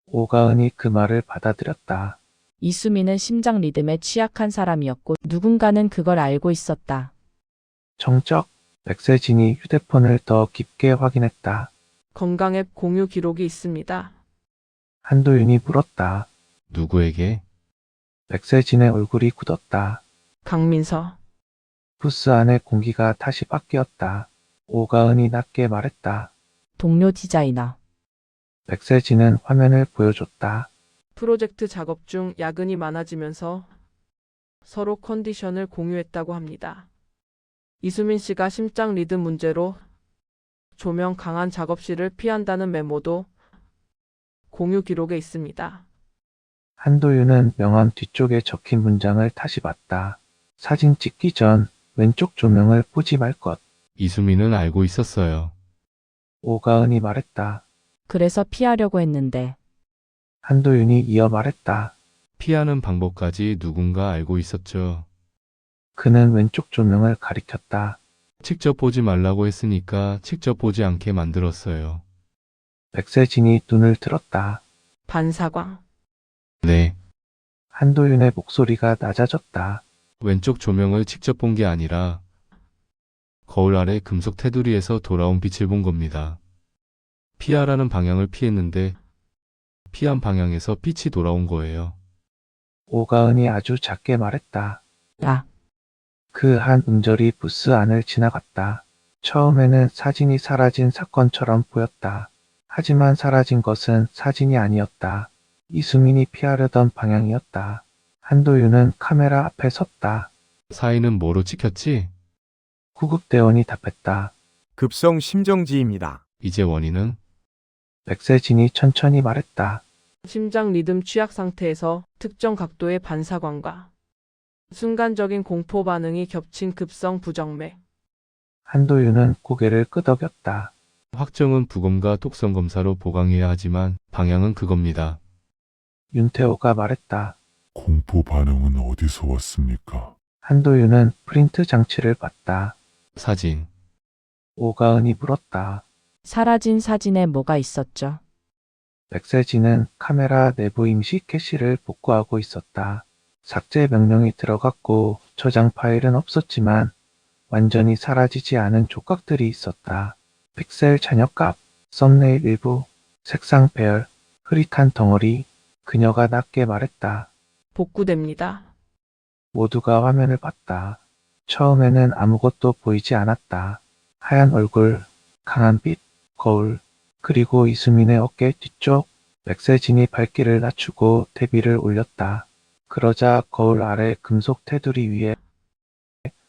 오가은이 그 말을 받아들였다. 이수민은 심장 리듬에 취약한 사람이었고 누군가는 그걸 알고 있었다. 정적. 백세진이 휴대폰을 더 깊게 확인했다. 건강 앱 공유 기록이 있습니다. 한도윤이 물었다. 누구에게? 백세진의 얼굴이 굳었다. 강민서. 부스 안의 공기가 다시 바뀌었다. 오가은이 낮게 말했다. 동료 디자이너. 백세진은 화면을 보여줬다. 프로젝트 작업 중 야근이 많아지면서 서로 컨디션을 공유했다고 합니다. 이수민 씨가 심장 리듬 문제로 조명 강한 작업실을 피한다는 메모도 공유 기록에 있습니다. 한도윤은 명함 뒤쪽에 적힌 문장을 다시 봤다. 사진 찍기 전 왼쪽 조명을 보지 말 것. 이수민은 알고 있었어요. 오가은이 말했다. 그래서 피하려고 했는데 한도윤이 이어 말했다. 피하는 방법까지 누군가 알고 있었죠. 그는 왼쪽 조명을 가리켰다. 직접 보지 말라고 했으니까 직접 보지 않게 만들었어요. 백세진이 눈을 들었다. 반사광. 네. 한도윤의 목소리가 낮아졌다. 왼쪽 조명을 직접 본 게 아니라 거울 아래 금속 테두리에서 돌아온 빛을 본 겁니다. 피하라는 방향을 피했는데 피한 방향에서 빛이 돌아온 거예요. 오가은이 아주 작게 말했다. 야, 그 한 음절이 부스 안을 지나갔다. 처음에는 사진이 사라진 사건처럼 보였다. 하지만 사라진 것은 사진이 아니었다. 이수민이 피하려던 방향이었다. 한도윤은 카메라 앞에 섰다. 사인은 뭐로 찍혔지? 구급대원이 답했다. 급성 심정지입니다. 이제 원인은? 백세진이 천천히 말했다. 심장 리듬 취약 상태에서 특정 각도의 반사광과 순간적인 공포 반응이 겹친 급성 부정맥. 한도윤은 고개를 끄덕였다. 확정은 부검과 독성 검사로 보강해야 하지만 방향은 그겁니다. 윤태호가 말했다. 공포 반응은 어디서 왔습니까? 한도윤은 프린트 장치를 봤다. 사진. 오가은이 물었다. 사라진 사진에 뭐가 있었죠? 백세진은 카메라 내부 임시 캐시를 복구하고 있었다. 삭제 명령이 들어갔고 저장 파일은 없었지만 완전히 사라지지 않은 조각들이 있었다. 픽셀 잔여값, 썸네일 일부, 색상 배열, 흐릿한 덩어리. 그녀가 낮게 말했다. 복구됩니다. 모두가 화면을 봤다. 처음에는 아무것도 보이지 않았다. 하얀 얼굴, 강한 빛, 거울, 그리고 이수민의 어깨 뒤쪽. 백세진이 발길을 낮추고 대비를 올렸다. 그러자 거울 아래 금속 테두리 위에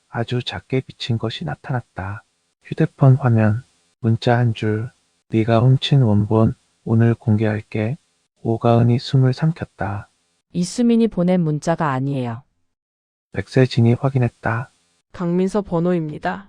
아주 작게 비친 것이 나타났다. 휴대폰 화면, 문자 한 줄. 네가 훔친 원본, 오늘 공개할게. 오가은이 숨을 삼켰다. 이수민이 보낸 문자가 아니에요. 백세진이 확인했다. 강민서 번호입니다.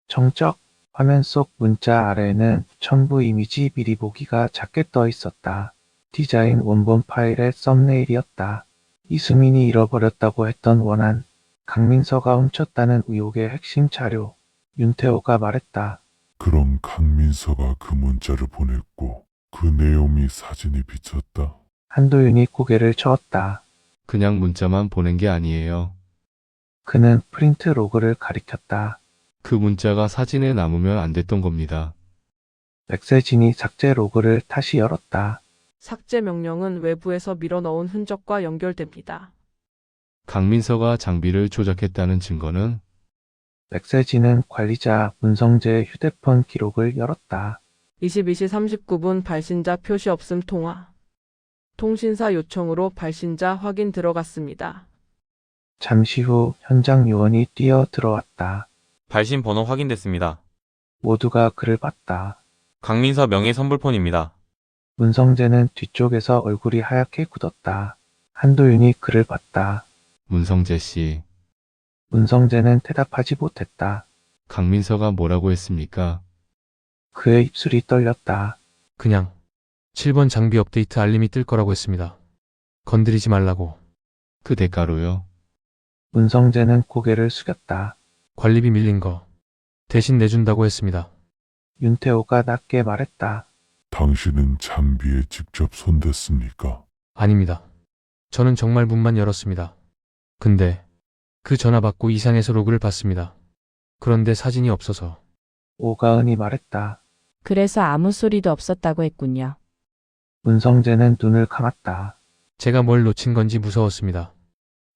정적. 화면 속 문자 아래에는 첨부 이미지 미리 보기가 작게 떠 있었다. 디자인 원본 파일의 썸네일이었다. 이수민이 잃어버렸다고 했던 원안, 강민서가 훔쳤다는 의혹의 핵심 자료. 윤태호가 말했다. 그럼 강민서가 그 문자를 보냈고 그 내용이 사진에 비쳤다. 한도윤이 고개를 저었다. 그냥 문자만 보낸 게 아니에요. 그는 프린트 로그를 가리켰다. 그 문자가 사진에 남으면 안 됐던 겁니다. 백세진이 삭제 로그를 다시 열었다. 삭제 명령은 외부에서 밀어넣은 흔적과 연결됩니다. 강민서가 장비를 조작했다는 증거는 백세진은 관리자 문성재의 휴대폰 기록을 열었다. 22시 39분 발신자 표시 없음 통화. 통신사 요청으로 발신자 확인 들어갔습니다. 잠시 후 현장 요원이 뛰어 들어왔다. 발신 번호 확인됐습니다. 모두가 그를 봤다. 강민서 명의 선불폰입니다. 문성재는 뒤쪽에서 얼굴이 하얗게 굳었다. 한도윤이 그를 봤다. 문성재 씨, 문성재는 대답하지 못했다. 강민서가 뭐라고 했습니까? 그의 입술이 떨렸다. 그냥 7번 장비 업데이트 알림이 뜰 거라고 했습니다. 건드리지 말라고. 그 대가로요. 문성재는 고개를 숙였다. 관리비 밀린 거 대신 내준다고 했습니다. 윤태호가 낮게 말했다. 당신은 장비에 직접 손댔습니까? 아닙니다. 저는 정말 문만 열었습니다. 근데 그 전화 받고 이상해서 로그를 봤습니다. 그런데 사진이 없어서. 오가은이 말했다. 그래서 아무 소리도 없었다고 했군요. 문성재는 눈을 감았다. 제가 뭘 놓친 건지 무서웠습니다.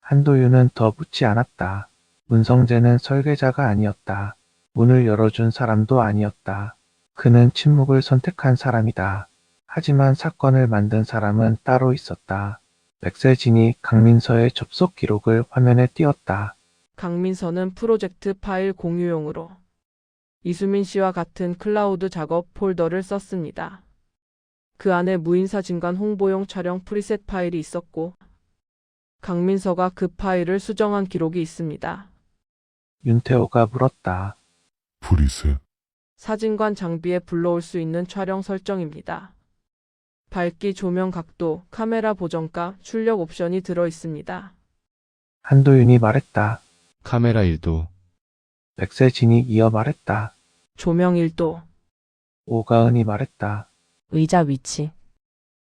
한도윤은 더 묻지 않았다. 문성재는 설계자가 아니었다. 문을 열어준 사람도 아니었다. 그는 침묵을 선택한 사람이다. 하지만 사건을 만든 사람은 따로 있었다. 백세진이 강민서의 접속 기록을 화면에 띄웠다. 강민서는 프로젝트 파일 공유용으로 이수민 씨와 같은 클라우드 작업 폴더를 썼습니다. 그 안에 무인사진관 홍보용 촬영 프리셋 파일이 있었고 강민서가 그 파일을 수정한 기록이 있습니다. 윤태호가 물었다. 프리셋? 사진관 장비에 불러올 수 있는 촬영 설정입니다. 밝기, 조명 각도, 카메라 보정값, 출력 옵션이 들어 있습니다. 한도윤이 말했다. 카메라 1도, 백세진이 이어 말했다. 조명 1도, 오가은이 말했다. 의자 위치.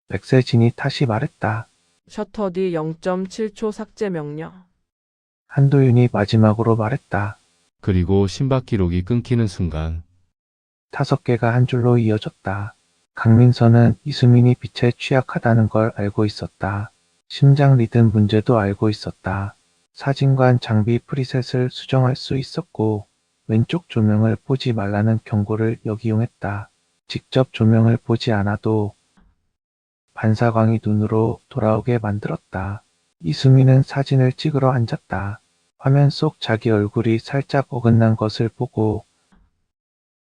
백세진이 다시 말했다. 셔터 뒤 0.7초 삭제 명령. 한도윤이 마지막으로 말했다. 그리고 심박 기록이 끊기는 순간 5개가 한 줄로 이어졌다. 강민서는 이수민이 빛에 취약하다는 걸 알고 있었다. 심장 리듬 문제도 알고 있었다. 사진관 장비 프리셋을 수정할 수 있었고 왼쪽 조명을 보지 말라는 경고를 역이용했다. 직접 조명을 보지 않아도 반사광이 눈으로 돌아오게 만들었다. 이수민은 사진을 찍으러 앉았다. 화면 속 자기 얼굴이 살짝 어긋난 것을 보고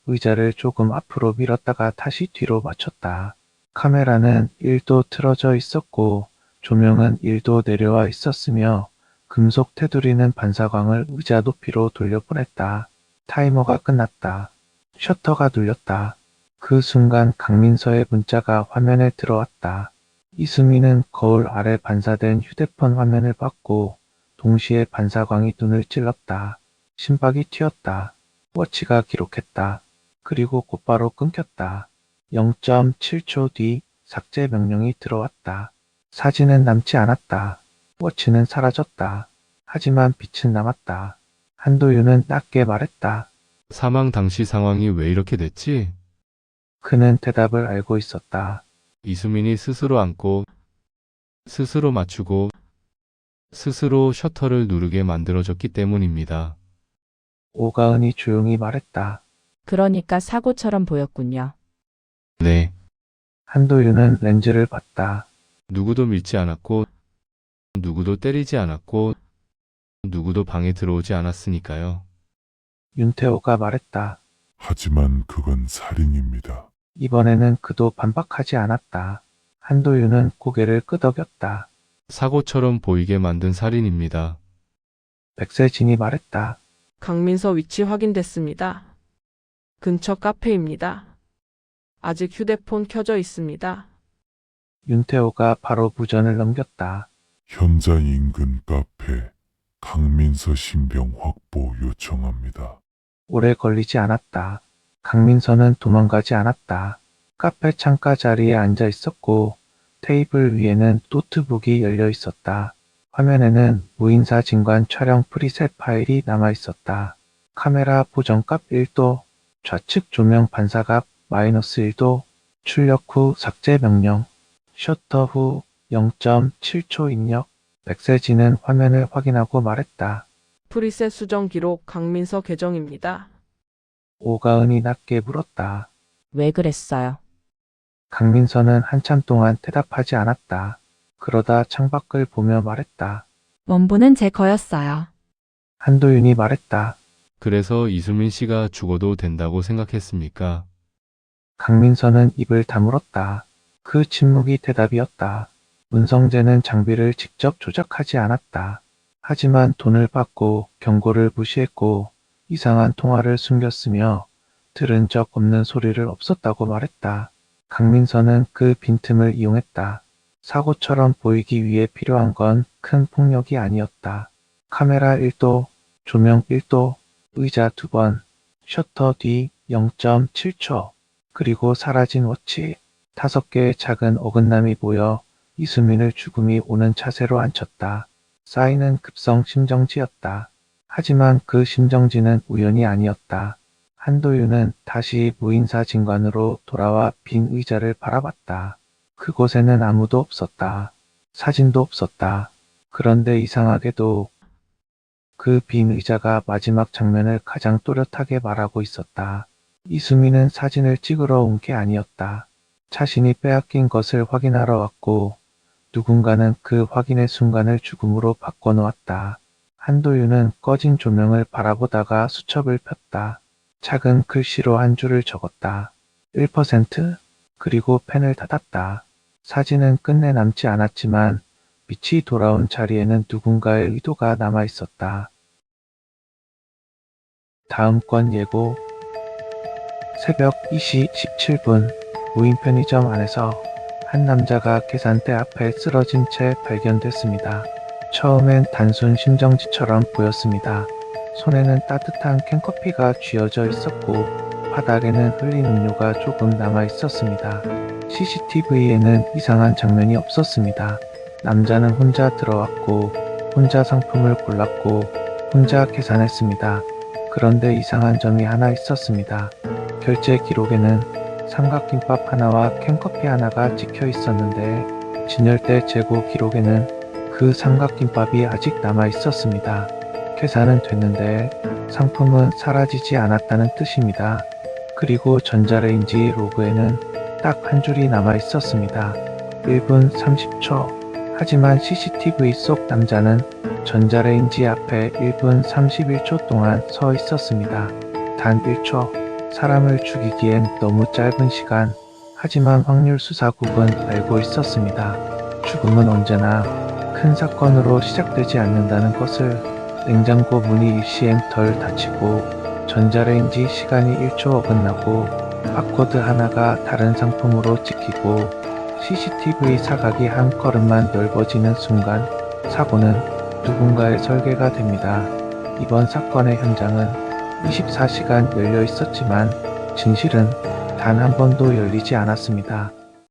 의자를 조금 앞으로 밀었다가 다시 뒤로 맞췄다. 카메라는 1도 틀어져 있었고 조명은 1도 내려와 있었으며 금속 테두리는 반사광을 의자 높이로 돌려보냈다. 타이머가 끝났다. 셔터가 눌렸다. 그 순간 강민서의 문자가 화면에 들어왔다. 이수민은 거울 아래 반사된 휴대폰 화면을 봤고 동시에 반사광이 눈을 찔렀다. 심박이 튀었다. 워치가 기록했다. 그리고 곧바로 끊겼다. 0.7초 뒤 삭제 명령이 들어왔다. 사진은 남지 않았다. 워치는 사라졌다. 하지만 빛은 남았다. 한도윤은 낮게 말했다. 사망 당시 상황이 왜 이렇게 됐지? 그는 대답을 알고 있었다. 이수민이 스스로 앉고 스스로 맞추고 스스로 셔터를 누르게 만들어졌기 때문입니다. 오가은이 조용히 말했다. 그러니까 사고처럼 보였군요. 네, 한도윤은 렌즈를 봤다. 누구도 밀지 않았고 누구도 때리지 않았고 누구도 방에 들어오지 않았으니까요. 윤태호가 말했다. 하지만 그건 살인입니다. 이번에는 그도 반박하지 않았다. 한도윤은 고개를 끄덕였다. 사고처럼 보이게 만든 살인입니다. 백세진이 말했다. 강민서 위치 확인됐습니다. 근처 카페입니다. 아직 휴대폰 켜져 있습니다. 윤태호가 바로 무전을 넘겼다. 현장 인근 카페 강민서 신병 확보 요청합니다. 오래 걸리지 않았다. 강민서는 도망가지 않았다. 카페 창가 자리에 앉아 있었고 테이블 위에는 노트북이 열려 있었다. 화면에는 무인사진관 촬영 프리셋 파일이 남아 있었다. 카메라 보정값 1도, 좌측 조명 반사값 -1도, 출력 후 삭제 명령, 셔터 후 0.7초 입력. 백세진은 화면을 확인하고 말했다. 프리셋 수정 기록 강민서 계정입니다. 오가은이 낮게 물었다. 왜 그랬어요? 강민서는 한참 동안 대답하지 않았다. 그러다 창밖을 보며 말했다. 원본은 제 거였어요. 한도윤이 말했다. 그래서 이수민 씨가 죽어도 된다고 생각했습니까? 강민서는 입을 다물었다. 그 침묵이 대답이었다. 문성재는 장비를 직접 조작하지 않았다. 하지만 돈을 받고 경고를 무시했고 이상한 통화를 숨겼으며 들은 적 없는 소리를 없었다고 말했다. 강민서는 그 빈틈을 이용했다. 사고처럼 보이기 위해 필요한 건 큰 폭력이 아니었다. 카메라 1도, 조명 1도, 의자 2번, 셔터 뒤 0.7초, 그리고 사라진 워치. 5개의 작은 어긋남이 보여 이수민을 죽음이 오는 차세로 앉혔다. 쌓이는 급성 심정지였다. 하지만 그 심정지는 우연이 아니었다. 한도윤은 다시 무인사진관으로 돌아와 빈 의자를 바라봤다. 그곳에는 아무도 없었다. 사진도 없었다. 그런데 이상하게도 그 빈 의자가 마지막 장면을 가장 또렷하게 말하고 있었다. 이수민은 사진을 찍으러 온 게 아니었다. 자신이 빼앗긴 것을 확인하러 왔고 누군가는 그 확인의 순간을 죽음으로 바꿔놓았다. 한도윤은 꺼진 조명을 바라보다가 수첩을 폈다. 작은 글씨로 한 줄을 적었다. 1%? 그리고 펜을 닫았다. 사진은 끝내 남지 않았지만 빛이 돌아온 자리에는 누군가의 의도가 남아 있었다. 다음 건 예고. 새벽 2시 17분 무인 편의점 안에서 한 남자가 계산대 앞에 쓰러진 채 발견됐습니다. 처음엔 단순 심정지처럼 보였습니다. 손에는 따뜻한 캔커피가 쥐어져 있었고 바닥에는 흘린 음료가 조금 남아 있었습니다. CCTV에는 이상한 장면이 없었습니다. 남자는 혼자 들어왔고 혼자 상품을 골랐고 혼자 계산했습니다. 그런데 이상한 점이 하나 있었습니다. 결제 기록에는 삼각김밥 하나와 캔커피 하나가 찍혀 있었는데 진열대 재고 기록에는 그 삼각김밥이 아직 남아 있었습니다. 계산은 됐는데 상품은 사라지지 않았다는 뜻입니다. 그리고 전자레인지 로그에는 딱 한 줄이 남아 있었습니다. 1분 30초. 하지만 CCTV 속 남자는 전자레인지 앞에 1분 31초 동안 서 있었습니다. 단 1초. 사람을 죽이기엔 너무 짧은 시간. 하지만 확률수사국은 알고 있었습니다. 죽음은 언제나 큰 사건으로 시작되지 않는다는 것을. 냉장고 문이 일시엔 덜 닫히고 전자레인지 시간이 1초 어긋나고 바코드 하나가 다른 상품으로 찍히고 CCTV 사각이 한 걸음만 넓어지는 순간 사고는 누군가의 설계가 됩니다. 이번 사건의 현장은 24시간 열려 있었지만 진실은 단 한 번도 열리지 않았습니다.